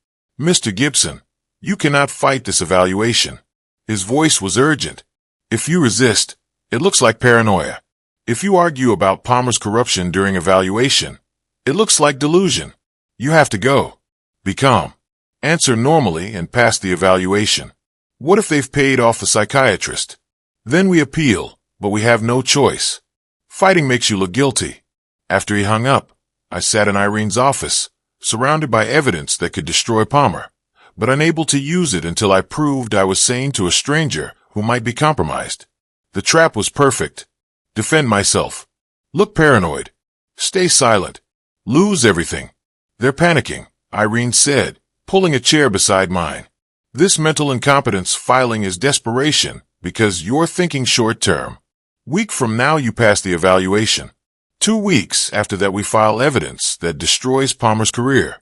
Mr. Gibson, you cannot fight this evaluation. His voice was urgent. If you resist, it looks like paranoia. If you argue about Palmer's corruption during evaluation, it looks like delusion. You have to go. Be calm. Answer normally and pass the evaluation. What if they've paid off a psychiatrist? Then we appeal, but we have no choice. Fighting makes you look guilty. After he hung up, I sat in Irene's office, surrounded by evidence that could destroy Palmer, but unable to use it until I proved I was sane to a stranger who might be compromised. The trap was perfect. Defend myself. Look paranoid. Stay silent. Lose everything. They're panicking, Irene said, pulling a chair beside mine. This mental incompetence filing is desperation because you're thinking short term. Week from now you pass the evaluation. 2 weeks after that we file evidence that destroys Palmer's career.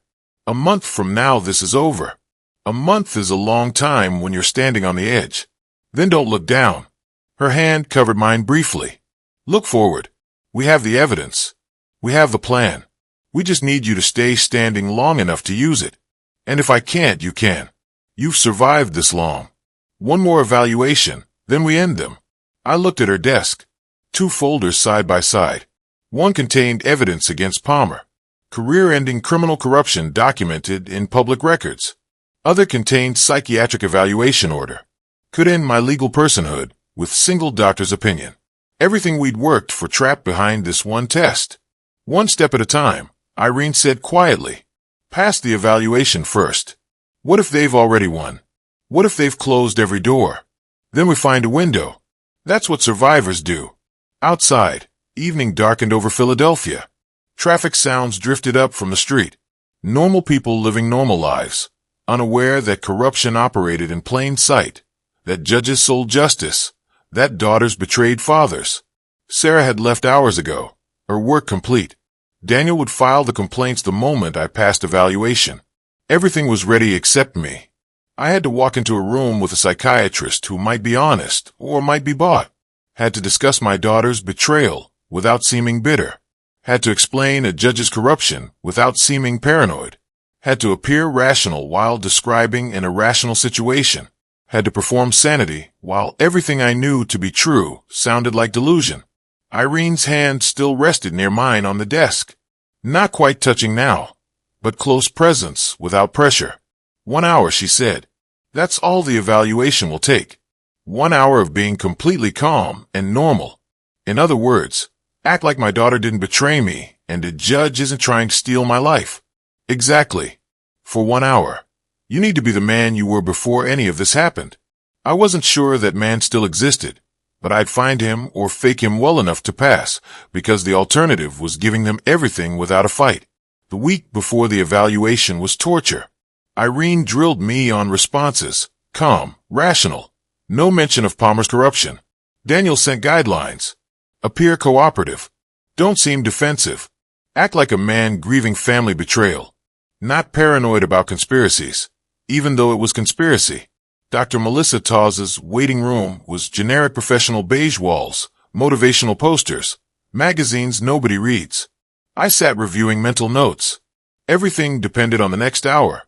A month from now this is over. A month is a long time when you're standing on the edge. Then don't look down. Her hand covered mine briefly. Look forward. We have the evidence. We have the plan. We just need you to stay standing long enough to use it. And if I can't, you can. You've survived this long. One more evaluation, then we end them. I looked at her desk. 2 folders side by side. One contained evidence against Palmer. Career-ending criminal corruption documented in public records. Other contained psychiatric evaluation order. Could end my legal personhood with single doctor's opinion. Everything we'd worked for trapped behind this one test. One step at a time, Irene said quietly. Pass the evaluation first. What if they've already won? What if they've closed every door? Then we find a window. That's what survivors do. Outside, evening darkened over Philadelphia. Traffic sounds drifted up from the street. Normal people living normal lives, unaware that corruption operated in plain sight, that judges sold justice, that daughters betrayed fathers. Sarah had left hours ago, her work complete. Daniel would file the complaints the moment I passed evaluation. Everything was ready except me. I had to walk into a room with a psychiatrist who might be honest or might be bought. Had to discuss my daughter's betrayal without seeming bitter. Had to explain a judge's corruption without seeming paranoid. Had to appear rational while describing an irrational situation. Had to perform sanity while everything I knew to be true sounded like delusion. Irene's hand still rested near mine on the desk. Not quite touching now, but close presence without pressure. 1 hour, she said. That's all the evaluation will take. 1 hour of being completely calm and normal. In other words, act like my daughter didn't betray me and the judge isn't trying to steal my life. Exactly. For 1 hour. You need to be the man you were before any of this happened. I wasn't sure that man still existed, but I'd find him or fake him well enough to pass, because the alternative was giving them everything without a fight. The week before the evaluation was torture. Irene drilled me on responses, calm, rational. No mention of Palmer's corruption. Daniel sent guidelines. Appear cooperative. Don't seem defensive. Act like a man grieving family betrayal. Not paranoid about conspiracies, even though it was conspiracy. Dr. Melissa Tawz's waiting room was generic professional beige walls, motivational posters, magazines nobody reads. I sat reviewing mental notes. Everything depended on the next hour.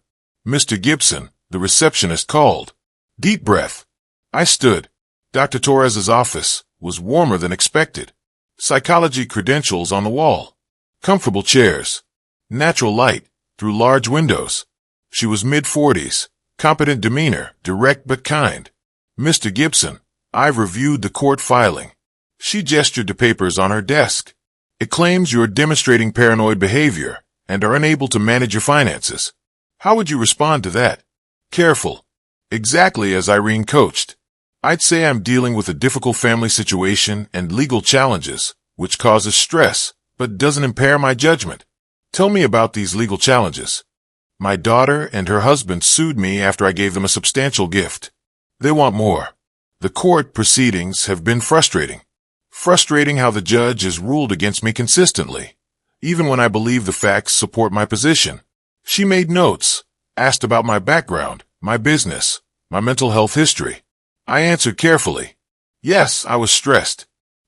Mr. Gibson, the receptionist, called. Deep breath. I stood. Dr. Torres's office was warmer than expected. Psychology credentials on the wall. Comfortable chairs. Natural light through large windows. She was mid-40s. Competent demeanor, direct but kind. Mr. Gibson, I've reviewed the court filing. She gestured to papers on her desk. It claims you're demonstrating paranoid behavior and are unable to manage your finances. How would you respond to that? Careful. Exactly as Irene coached. I'd say I'm dealing with a difficult family situation and legal challenges, which causes stress, but doesn't impair my judgment. Tell me about these legal challenges. My daughter and her husband sued me after I gave them a substantial gift. They want more. The court proceedings have been frustrating. Frustrating how the judge has ruled against me consistently, even when I believe the facts support my position. She made notes, asked about my background, my business, my mental health history. I answered carefully. Yes, I was stressed.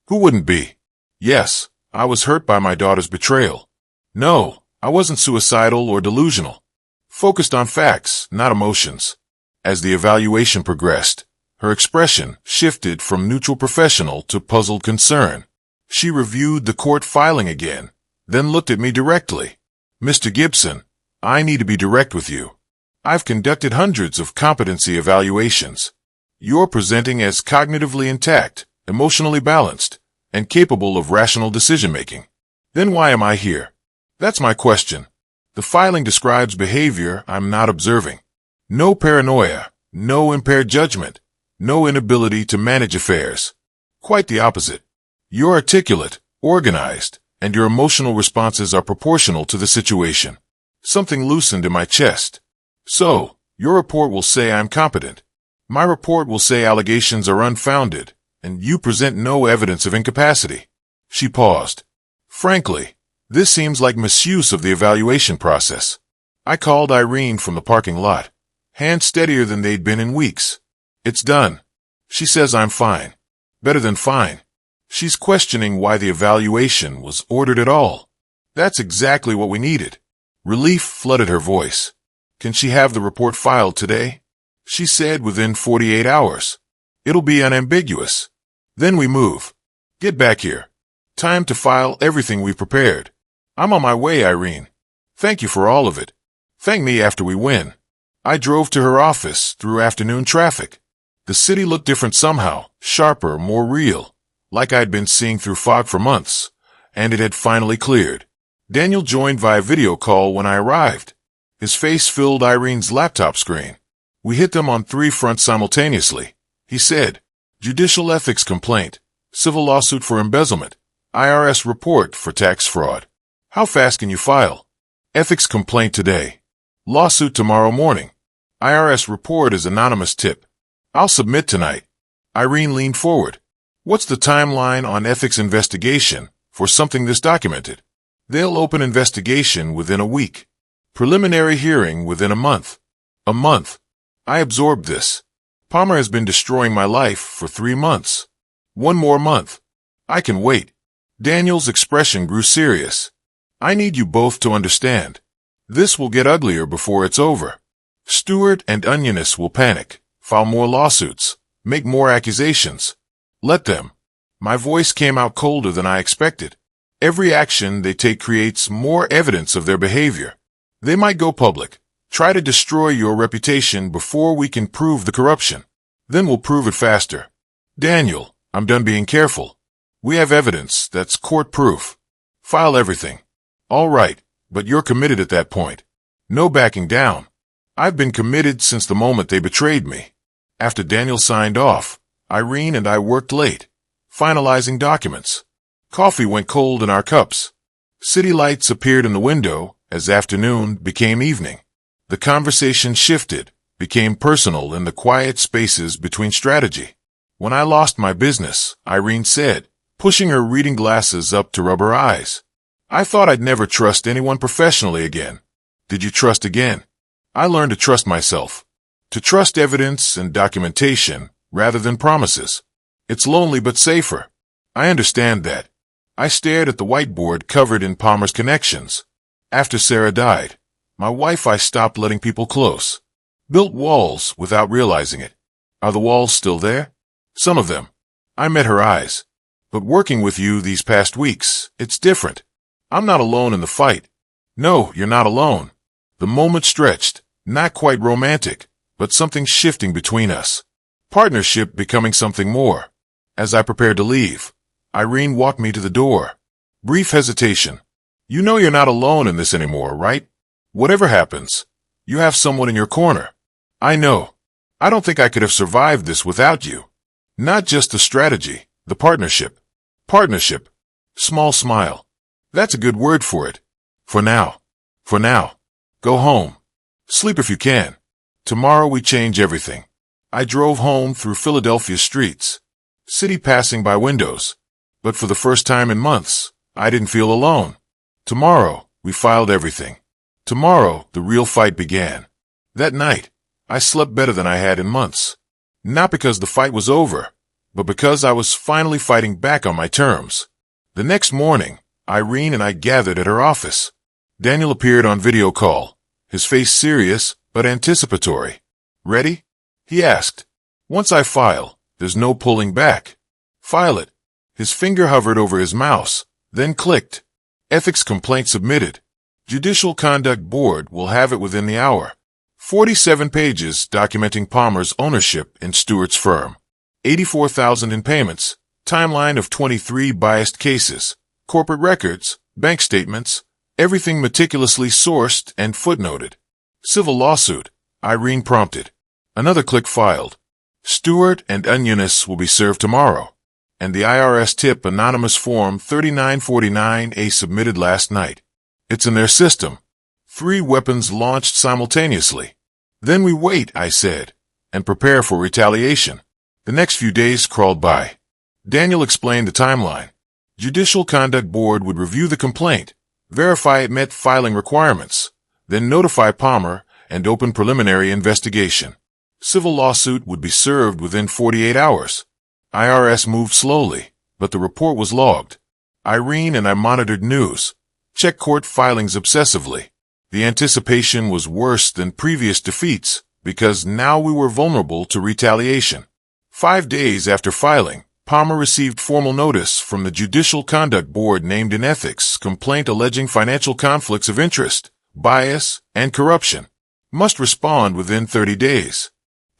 Who wouldn't be? Yes, I was hurt by my daughter's betrayal. No, I wasn't suicidal or delusional. Focused on facts, not emotions. As the evaluation progressed, her expression shifted from neutral professional to puzzled concern. She reviewed the court filing again, then looked at me directly. Mr. Gibson, I need to be direct with you. I've conducted hundreds of competency evaluations. You're presenting as cognitively intact, emotionally balanced, and capable of rational decision-making. Then why am I here? That's my question. The filing describes behavior I'm not observing. No paranoia, no impaired judgment, no inability to manage affairs. Quite the opposite. You're articulate, organized, and your emotional responses are proportional to the situation. Something loosened in my chest. So, your report will say I'm competent. My report will say allegations are unfounded, and you present no evidence of incapacity. She paused. Frankly, this seems like misuse of the evaluation process. I called Irene from the parking lot, hands steadier than they'd been in weeks. It's done. She says I'm fine. Better than fine. She's questioning why the evaluation was ordered at all. That's exactly what we needed. Relief flooded her voice. Can she have the report filed today? She said within 48 hours. It'll be unambiguous. Then we move. Get back here. Time to file everything we've prepared. I'm on my way, Irene. Thank you for all of it. Thank me after we win. I drove to her office through afternoon traffic. The city looked different somehow, sharper, more real, like I'd been seeing through fog for months, and it had finally cleared. Daniel joined via video call when I arrived. His face filled Irene's laptop screen. We hit them on 3 fronts simultaneously. He said, judicial ethics complaint, civil lawsuit for embezzlement, IRS report for tax fraud. How fast can you file? Ethics complaint today. Lawsuit tomorrow morning. IRS report is anonymous tip. I'll submit tonight. Irene leaned forward. What's the timeline on ethics investigation for something this documented? They'll open investigation within a week. Preliminary hearing within a month. A month. I absorbed this. Palmer has been destroying my life for 3 months. 1 more month. I can wait. Daniel's expression grew serious. I need you both to understand. This will get uglier before it's over. Stewart and Onionist will panic, file more lawsuits, make more accusations. Let them. My voice came out colder than I expected. Every action they take creates more evidence of their behavior. They might go public, try to destroy your reputation before we can prove the corruption. Then we'll prove it faster. Daniel, I'm done being careful. We have evidence that's court proof. File everything. All right, but you're committed at that point. No backing down. I've been committed since the moment they betrayed me. After Daniel signed off, Irene and I worked late, finalizing documents. Coffee went cold in our cups. City lights appeared in the window as afternoon became evening. The conversation shifted, became personal in the quiet spaces between strategy. When I lost my business, Irene said, pushing her reading glasses up to rub her eyes. I thought I'd never trust anyone professionally again. Did you trust again? I learned to trust myself. To trust evidence and documentation rather than promises. It's lonely but safer. I understand that. I stared at the whiteboard covered in Palmer's connections. After Sarah died, my wife I stopped letting people close. Built walls without realizing it. Are the walls still there? Some of them. I met her eyes. But working with you these past weeks, it's different. I'm not alone in the fight. No, you're not alone. The moment stretched, not quite romantic, but something shifting between us. Partnership becoming something more. As I prepared to leave, Irene walked me to the door. Brief hesitation. You know you're not alone in this anymore, right? Whatever happens, you have someone in your corner. I know. I don't think I could have survived this without you. Not just the strategy, the partnership. Partnership. Small smile. That's a good word for it. For now. For now. Go home. Sleep if you can. Tomorrow we change everything. I drove home through Philadelphia streets. City passing by windows. But for the first time in months, I didn't feel alone. Tomorrow, we filed everything. Tomorrow, the real fight began. That night, I slept better than I had in months. Not because the fight was over, but because I was finally fighting back on my terms. The next morning, Irene and I gathered at her office. Daniel appeared on video call, his face serious but anticipatory. "Ready?" he asked. "Once I file, there's no pulling back." "File it." His finger hovered over his mouse, then clicked. "Ethics complaint submitted. Judicial Conduct Board will have it within the hour." 47 pages documenting Palmer's ownership in Stewart's firm. 84,000 in payments. Timeline of 23 biased cases. Corporate records, bank statements, everything meticulously sourced and footnoted. "Civil lawsuit," Irene prompted. Another click filed. "Stewart and Eunice will be served tomorrow." And the IRS tip anonymous form 3949A submitted last night. It's in their system. 3 weapons launched simultaneously. "Then we wait," I said, "and prepare for retaliation." The next few days crawled by. Daniel explained the timeline. Judicial Conduct Board would review the complaint, verify it met filing requirements, then notify Palmer and open preliminary investigation. Civil lawsuit would be served within 48 hours. IRS moved slowly, but the report was logged. Irene and I monitored news, checked court filings obsessively. The anticipation was worse than previous defeats because now we were vulnerable to retaliation. 5 days after filing, Palmer received formal notice from the Judicial Conduct Board named in ethics complaint alleging financial conflicts of interest, bias, and corruption. Must respond within 30 days.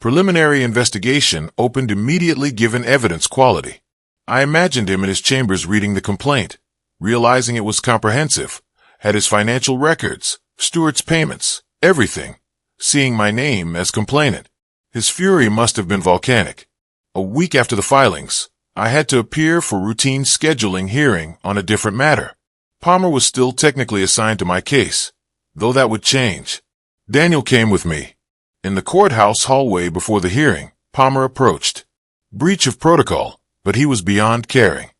Preliminary investigation opened immediately given evidence quality. I imagined him in his chambers reading the complaint, realizing it was comprehensive, had his financial records, Stewart's payments, everything, seeing my name as complainant. His fury must have been volcanic. A week after the filings, I had to appear for routine scheduling hearing on a different matter. Palmer was still technically assigned to my case, though that would change. Daniel came with me. In the courthouse hallway before the hearing, Palmer approached. Breach of protocol, but he was beyond caring.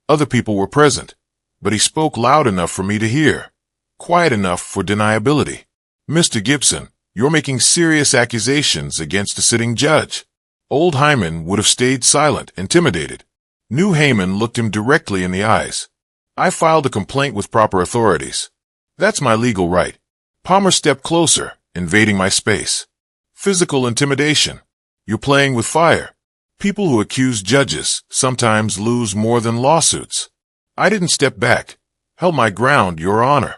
Other people were present, but he spoke loud enough for me to hear, quiet enough for deniability. "Mr. Gibson, you're making serious accusations against a sitting judge." Old Hyman would have stayed silent, intimidated. New Heyman looked him directly in the eyes. "I filed a complaint with proper authorities. That's my legal right." Palmer stepped closer, invading my space. "Physical intimidation. You're playing with fire. People who accuse judges sometimes lose more than lawsuits." I didn't step back, held my ground, Your Honor.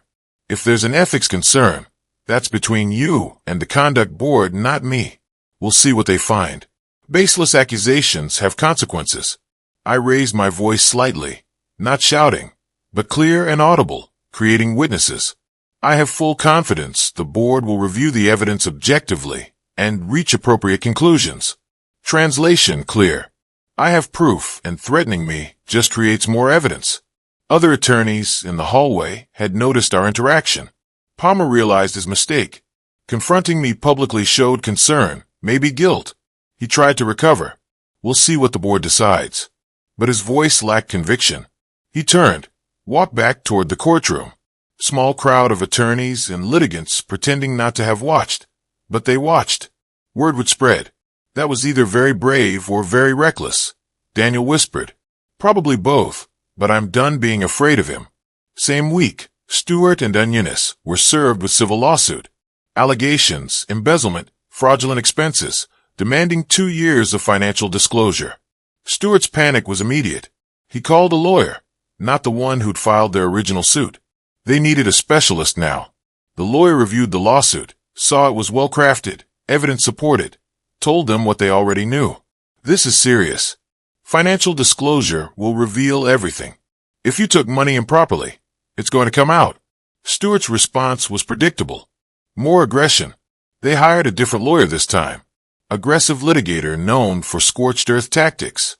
"If there's an ethics concern, that's between you and the Conduct Board, not me. We'll see what they find. Baseless accusations have consequences." I raised my voice slightly, not shouting, but clear and audible, creating witnesses. "I have full confidence the board will review the evidence objectively and reach appropriate conclusions." Translation clear. I have proof, and threatening me just creates more evidence. Other attorneys in the hallway had noticed our interaction. Palmer realized his mistake. Confronting me publicly showed concern, maybe guilt. He tried to recover. "We'll see what the board decides." But his voice lacked conviction. He turned, walked back toward the courtroom. Small crowd of attorneys and litigants pretending not to have watched. But they watched. Word would spread. That was either very brave or very reckless. Daniel whispered. "Probably both, but I'm done being afraid of him." Same week, Stewart and Eunice were served with civil lawsuit. Allegations, embezzlement, fraudulent expenses, demanding 2 years of financial disclosure. Stewart's panic was immediate. He called a lawyer, not the one who'd filed their original suit. They needed a specialist now. The lawyer reviewed the lawsuit, saw it was well-crafted, evidence-supported, told them what they already knew. "This is serious. Financial disclosure will reveal everything. If you took money improperly, it's going to come out." Stewart's response was predictable. More aggression. They hired a different lawyer this time. Aggressive litigator known for scorched earth tactics.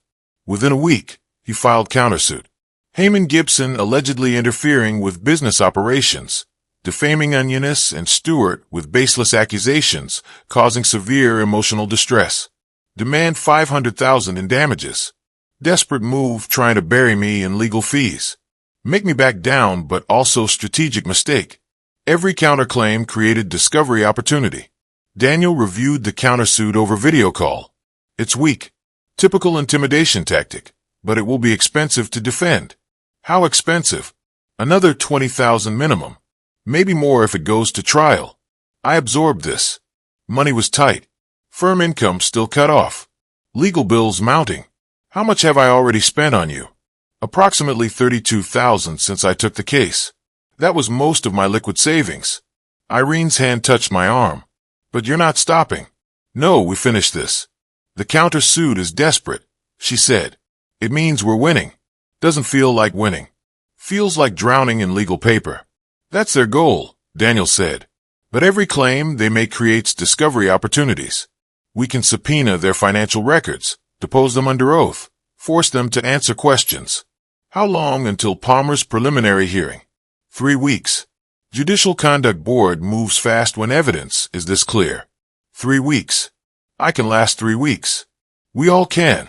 Within a week, he filed countersuit. Heyman Gibson allegedly interfering with business operations, defaming Eunice and Stewart with baseless accusations, causing severe emotional distress. Demand $500,000 in damages. Desperate move trying to bury me in legal fees. Make me back down, but also strategic mistake. Every counterclaim created discovery opportunity. Daniel reviewed the countersuit over video call. "It's weak. Typical intimidation tactic, but it will be expensive to defend. How expensive? Another $20,000 minimum. Maybe more if it goes to trial. I absorbed this. Money was tight. Firm income still cut off. Legal bills mounting. How much have I already spent on you? Approximately $32,000 since I took the case. That was most of my liquid savings. Irene's hand touched my arm. But you're not stopping. No, we finished this. The countersuit is desperate, she said. It means we're winning. Doesn't feel like winning. Feels like drowning in legal paper. That's their goal, Daniel said. But every claim they make creates discovery opportunities. We can subpoena their financial records, depose them under oath, force them to answer questions. How long until Palmer's preliminary hearing? 3 weeks. Judicial Conduct Board moves fast when evidence is this clear. 3 weeks. I can last 3 weeks. We all can,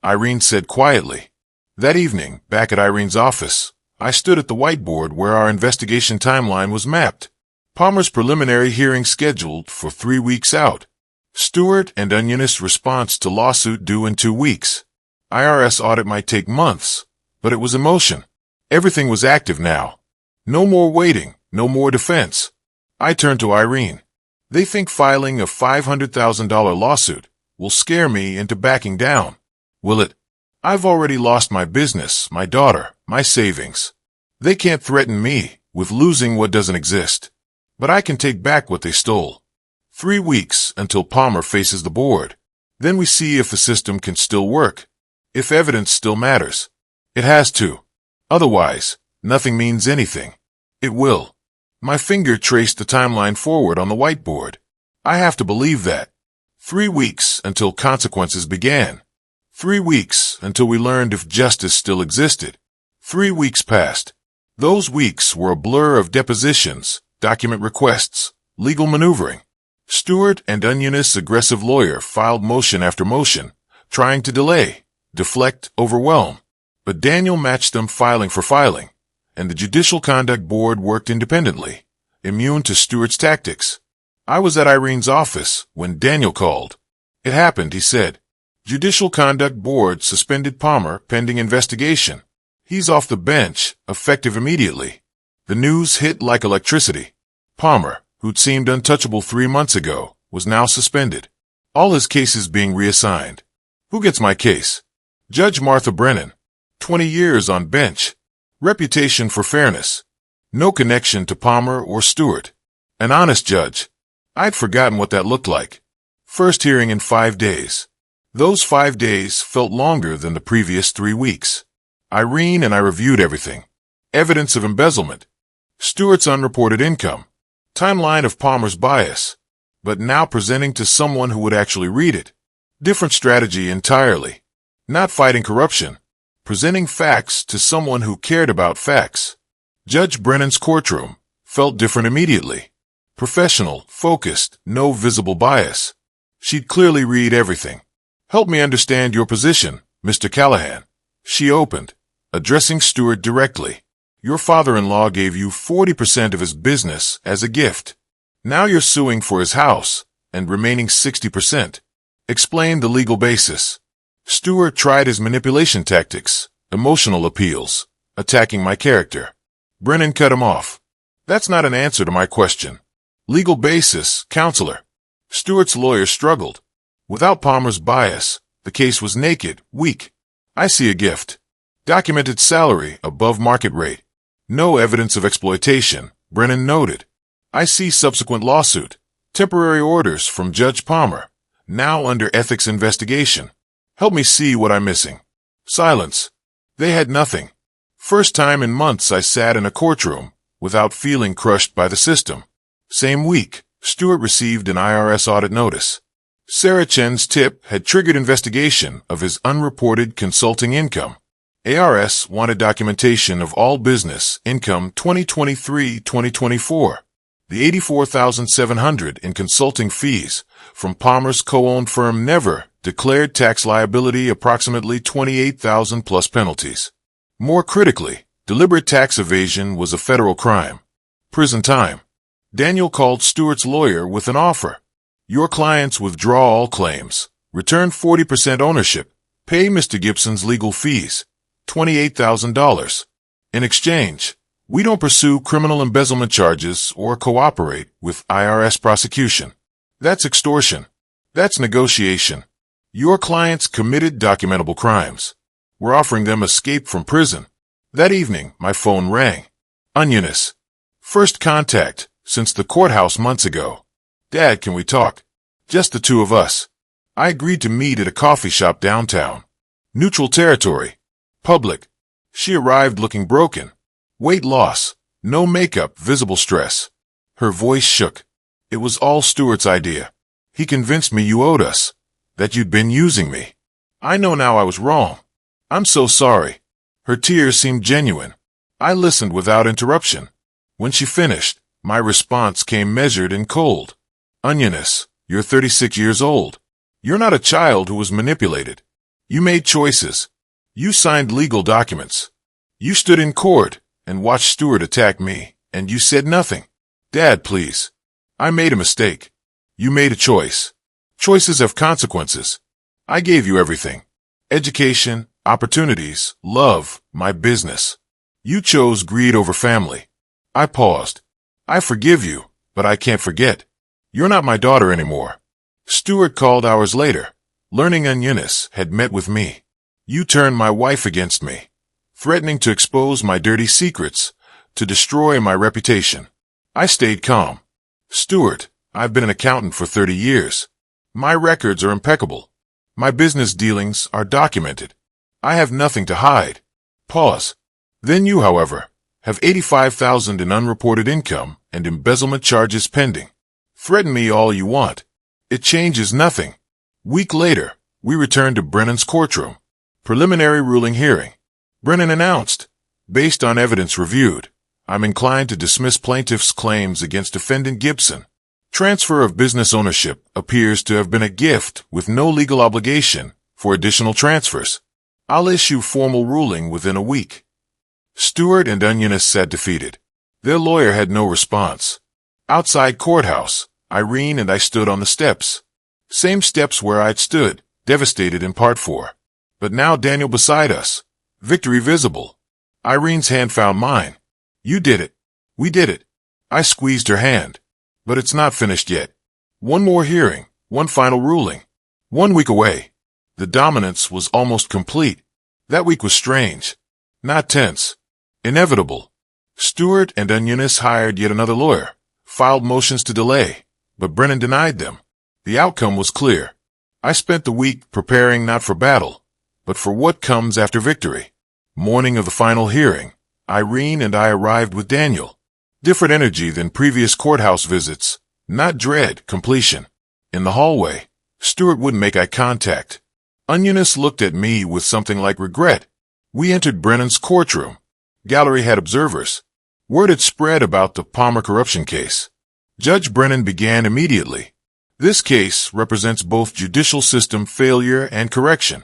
Irene said quietly. That evening, back at Irene's office, I stood at the whiteboard where our investigation timeline was mapped. Palmer's preliminary hearing scheduled for 3 weeks out. Stewart and Onionist's response to lawsuit due in 2 weeks. IRS audit might take months, but it was in motion. Everything was active now. No more waiting, no more defense. I turned to Irene. They think filing a $500,000 lawsuit will scare me into backing down. Will it? I've already lost my business, my daughter, my savings. They can't threaten me with losing what doesn't exist. But I can take back what they stole. 3 weeks until Palmer faces the board. Then we see if the system can still work. If evidence still matters. It has to. Otherwise, nothing means anything. It will. My finger traced the timeline forward on the whiteboard. I have to believe that. 3 weeks until consequences began. 3 weeks until we learned if justice still existed. 3 weeks passed. Those weeks were a blur of depositions, document requests, legal maneuvering. Stewart and Onionist's aggressive lawyer filed motion after motion, trying to delay, deflect, overwhelm. But Daniel matched them filing for filing, and the Judicial Conduct Board worked independently, immune to Stewart's tactics. I was at Irene's office when Daniel called. It happened, he said. Judicial Conduct Board suspended Palmer pending investigation. He's off the bench, effective immediately. The news hit like electricity. Palmer, who'd seemed untouchable 3 months ago, was now suspended. All his cases being reassigned. Who gets my case? Judge Martha Brennan. 20 years on bench. Reputation for fairness. No connection to Palmer or Stewart. An honest judge. I'd forgotten what that looked like. First hearing in 5 days. Those 5 days felt longer than the previous 3 weeks. Irene and I reviewed everything. Evidence of embezzlement. Stewart's unreported income. Timeline of Palmer's bias. But now presenting to someone who would actually read it. Different strategy entirely. Not fighting corruption. Presenting facts to someone who cared about facts. Judge Brennan's courtroom felt different immediately. Professional, focused, no visible bias. She'd clearly read everything. Help me understand your position, Mr. Callahan. She opened, addressing Stewart directly. Your father-in-law gave you 40% of his business as a gift. Now you're suing for his house and remaining 60%. Explain the legal basis. Stewart tried his manipulation tactics, emotional appeals, attacking my character. Brennan cut him off. That's not an answer to my question. Legal basis, counselor. Stewart's lawyer struggled. Without Palmer's bias, the case was naked, weak. I see a gift. Documented salary above market rate. No evidence of exploitation, Brennan noted. I see subsequent lawsuit. Temporary orders from Judge Palmer. Now under ethics investigation. Help me see what I'm missing. Silence. They had nothing. First time in months I sat in a courtroom without feeling crushed by the system. Same week, Stewart received an IRS audit notice. Sarah Chen's tip had triggered investigation of his unreported consulting income. ARS wanted documentation of all business income 2023-2024. The $84,700 in consulting fees from Palmer's co-owned firm never declared tax liability, approximately $28,000 plus penalties. More critically, deliberate tax evasion was a federal crime. Prison time. Daniel called Stewart's lawyer with an offer. Your clients withdraw all claims, return 40% ownership, Pay Mr. Gibson's legal fees, $28,000. In exchange, we don't pursue criminal embezzlement charges or cooperate with IRS prosecution. That's extortion. That's negotiation. Your clients committed documentable crimes. We're offering them escape from prison. That evening, my phone rang. Onioness. First contact since the courthouse months ago. Dad, can we talk? Just the two of us. I agreed to meet at a coffee shop downtown. Neutral territory. Public. She arrived looking broken. Weight loss. No makeup, visible stress. Her voice shook. It was all Stuart's idea. He convinced me you owed us. That you'd been using me. I know now I was wrong. I'm so sorry. Her tears seemed genuine. I listened without interruption. When she finished, my response came measured and cold. Onioness, you're 36 years old. You're not a child who was manipulated. You made choices. You signed legal documents. You stood in court and watched Stuart attack me, and you said nothing. Dad, please. I made a mistake. You made a choice. Choices have consequences. I gave you everything. Education, opportunities, love, my business. You chose greed over family. I paused. I forgive you, but I can't forget. You're not my daughter anymore. Stuart called hours later, learning Onioness had met with me. You turned my wife against me, threatening to expose my dirty secrets, to destroy my reputation. I stayed calm. Stuart, I've been an accountant for 30 years. My records are impeccable. My business dealings are documented. I have nothing to hide. Pause. Then you, however, have $85,000 in unreported income and embezzlement charges pending. Threaten me all you want. It changes nothing. Week later, we returned to Brennan's courtroom. Preliminary ruling hearing. Brennan announced, based on evidence reviewed, I'm inclined to dismiss plaintiff's claims against defendant Gibson. Transfer of business ownership appears to have been a gift with no legal obligation for additional transfers. I'll issue formal ruling within a week. Stuart and Onioness sat defeated. Their lawyer had no response. Outside courthouse, Irene and I stood on the steps. Same steps where I'd stood, devastated in part 4. But now Daniel beside us. Victory visible. Irene's hand found mine. You did it. We did it. I squeezed her hand. But it's not finished yet. One more hearing, one final ruling. 1 week away. The dominance was almost complete. That week was strange. Not tense. Inevitable. Stuart and Onioness hired yet another lawyer, filed motions to delay, but Brennan denied them. The outcome was clear. I spent the week preparing not for battle, but for what comes after victory. Morning of the final hearing, Irene and I arrived with Daniel. Different energy than previous courthouse visits, not dread, completion. In the hallway, Stuart wouldn't make eye contact. Onioness looked at me with something like regret. We entered Brennan's courtroom. Gallery had observers. Word had spread about the Palmer corruption case. Judge Brennan began immediately. This case represents both judicial system failure and correction.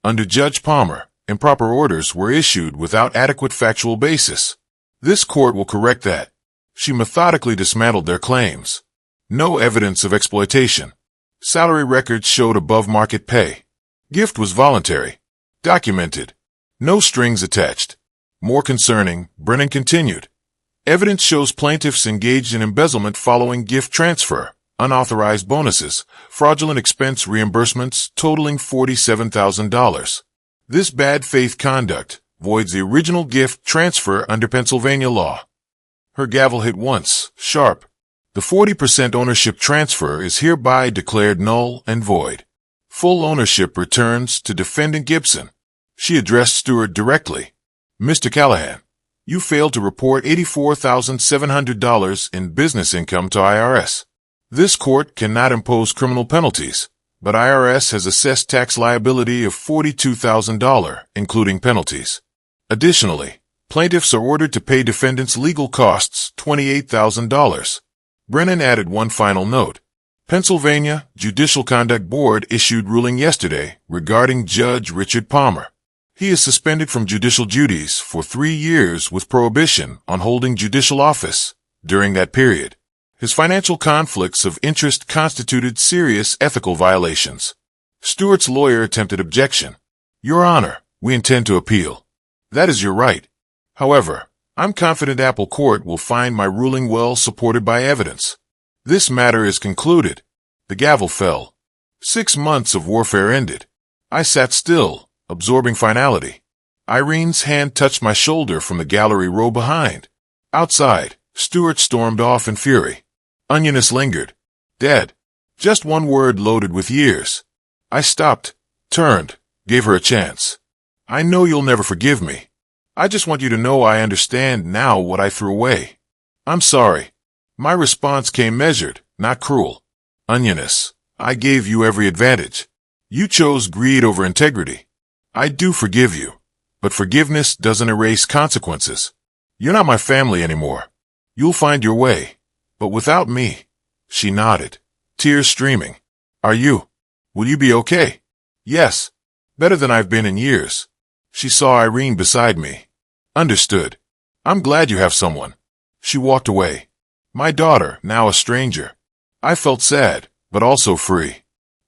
Under Judge Palmer, improper orders were issued without adequate factual basis. This court will correct that. She methodically dismantled their claims. No evidence of exploitation. Salary records showed above-market pay. Gift was voluntary. Documented. No strings attached. More concerning, Brennan continued. Evidence shows plaintiffs engaged in embezzlement following gift transfer, unauthorized bonuses, fraudulent expense reimbursements totaling $47,000. This bad faith conduct voids the original gift transfer under Pennsylvania law. Her gavel hit once, sharp. The 40% ownership transfer is hereby declared null and void. Full ownership returns to defendant Gibson. She addressed Stuart directly. Mr. Callahan, you failed to report $84,700 in business income to IRS. This court cannot impose criminal penalties, but IRS has assessed tax liability of $42,000, including penalties. Additionally, plaintiffs are ordered to pay defendants' legal costs $28,000. Brennan added one final note. Pennsylvania Judicial Conduct Board issued ruling yesterday regarding Judge Richard Palmer. He is suspended from judicial duties for 3 years with prohibition on holding judicial office during that period. His financial conflicts of interest constituted serious ethical violations. Stuart's lawyer attempted objection. Your Honor, we intend to appeal. That is your right. However, I'm confident Apple Court will find my ruling well supported by evidence. This matter is concluded. The gavel fell. 6 months of warfare ended. I sat still, absorbing finality. Irene's hand touched my shoulder from the gallery row behind. Outside, Stuart stormed off in fury. Onioness lingered. Dead. Just one word loaded with years. I stopped, turned, gave her a chance. I know you'll never forgive me. I just want you to know I understand now what I threw away. I'm sorry. My response came measured, not cruel. Onioness, I gave you every advantage. You chose greed over integrity. I do forgive you, but forgiveness doesn't erase consequences. You're not my family anymore. You'll find your way, but without me. She nodded, tears streaming. Are you? Will you be okay? Yes. Better than I've been in years. She saw Irene beside me. Understood. I'm glad you have someone. She walked away. My daughter, now a stranger. I felt sad, but also free.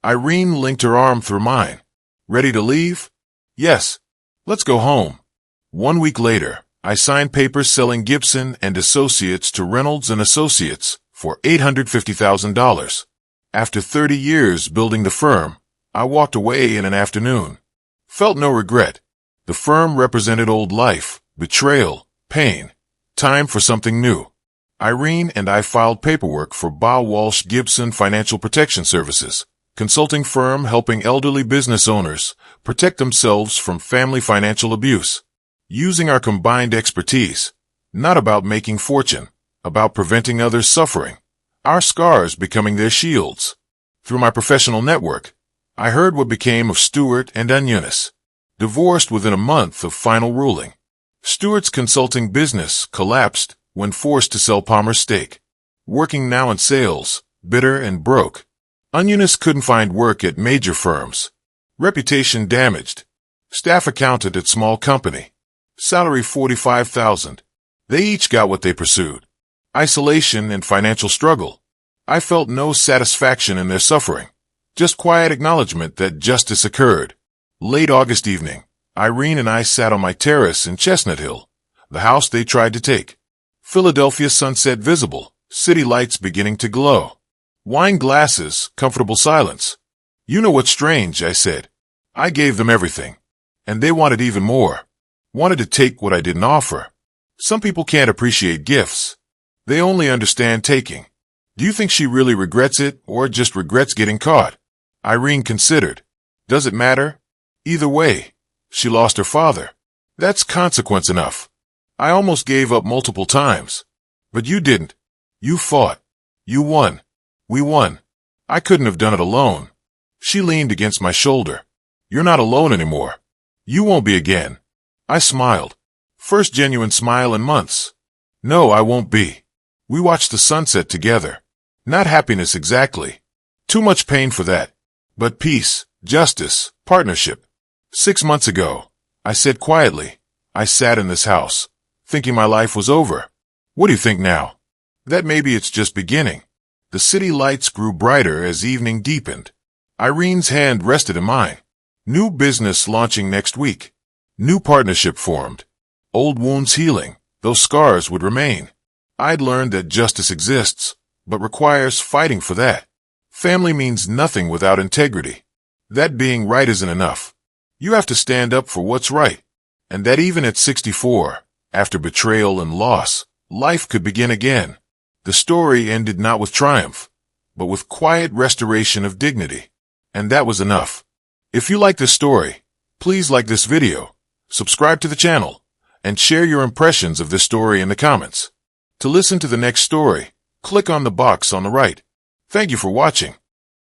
Irene linked her arm through mine. Ready to leave? Yes. Let's go home. 1 week later, I signed papers selling Gibson and Associates to Reynolds and Associates for $850,000. After 30 years building the firm, I walked away in an afternoon. Felt no regret. The firm represented old life, betrayal, pain. Time for something new. Irene and I filed paperwork for Bow Walsh Gibson Financial Protection Services, consulting firm helping elderly business owners protect themselves from family financial abuse. Using our combined expertise, not about making fortune, about preventing others suffering, our scars becoming their shields. Through my professional network, I heard what became of Stuart and Onioness. Divorced within a month of final ruling. Stuart's consulting business collapsed when forced to sell Palmer's stake. Working now in sales, bitter and broke. Onioness couldn't find work at major firms. Reputation damaged. Staff accountant at small company. Salary $45,000. They each got what they pursued. Isolation and financial struggle. I felt no satisfaction in their suffering. Just quiet acknowledgement that justice occurred. Late August evening, Irene and I sat on my terrace in Chestnut Hill, the house they tried to take. Philadelphia sunset visible, city lights beginning to glow. Wine glasses, comfortable silence. You know what's strange, I said. I gave them everything. And they wanted even more. Wanted to take what I didn't offer. Some people can't appreciate gifts. They only understand taking. Do you think she really regrets it or just regrets getting caught? Irene considered. Does it matter? Either way, she lost her father. That's consequence enough. I almost gave up multiple times. But you didn't. You fought. You won. We won. I couldn't have done it alone. She leaned against my shoulder. You're not alone anymore. You won't be again. I smiled. First genuine smile in months. No, I won't be. We watched the sunset together. Not happiness exactly. Too much pain for that. But peace, justice, partnership. 6 months ago, I said quietly, I sat in this house, thinking my life was over. What do you think now? That maybe it's just beginning. The city lights grew brighter as evening deepened. Irene's hand rested in mine. New business launching next week. New partnership formed. Old wounds healing, those scars would remain. I'd learned that justice exists, but requires fighting for that. Family means nothing without integrity. That being right isn't enough. You have to stand up for what's right. And that even at 64, after betrayal and loss, life could begin again. The story ended not with triumph, but with quiet restoration of dignity. And that was enough. If you like this story, please like this video, subscribe to the channel, and share your impressions of this story in the comments. To listen to the next story, click on the box on the right. Thank you for watching.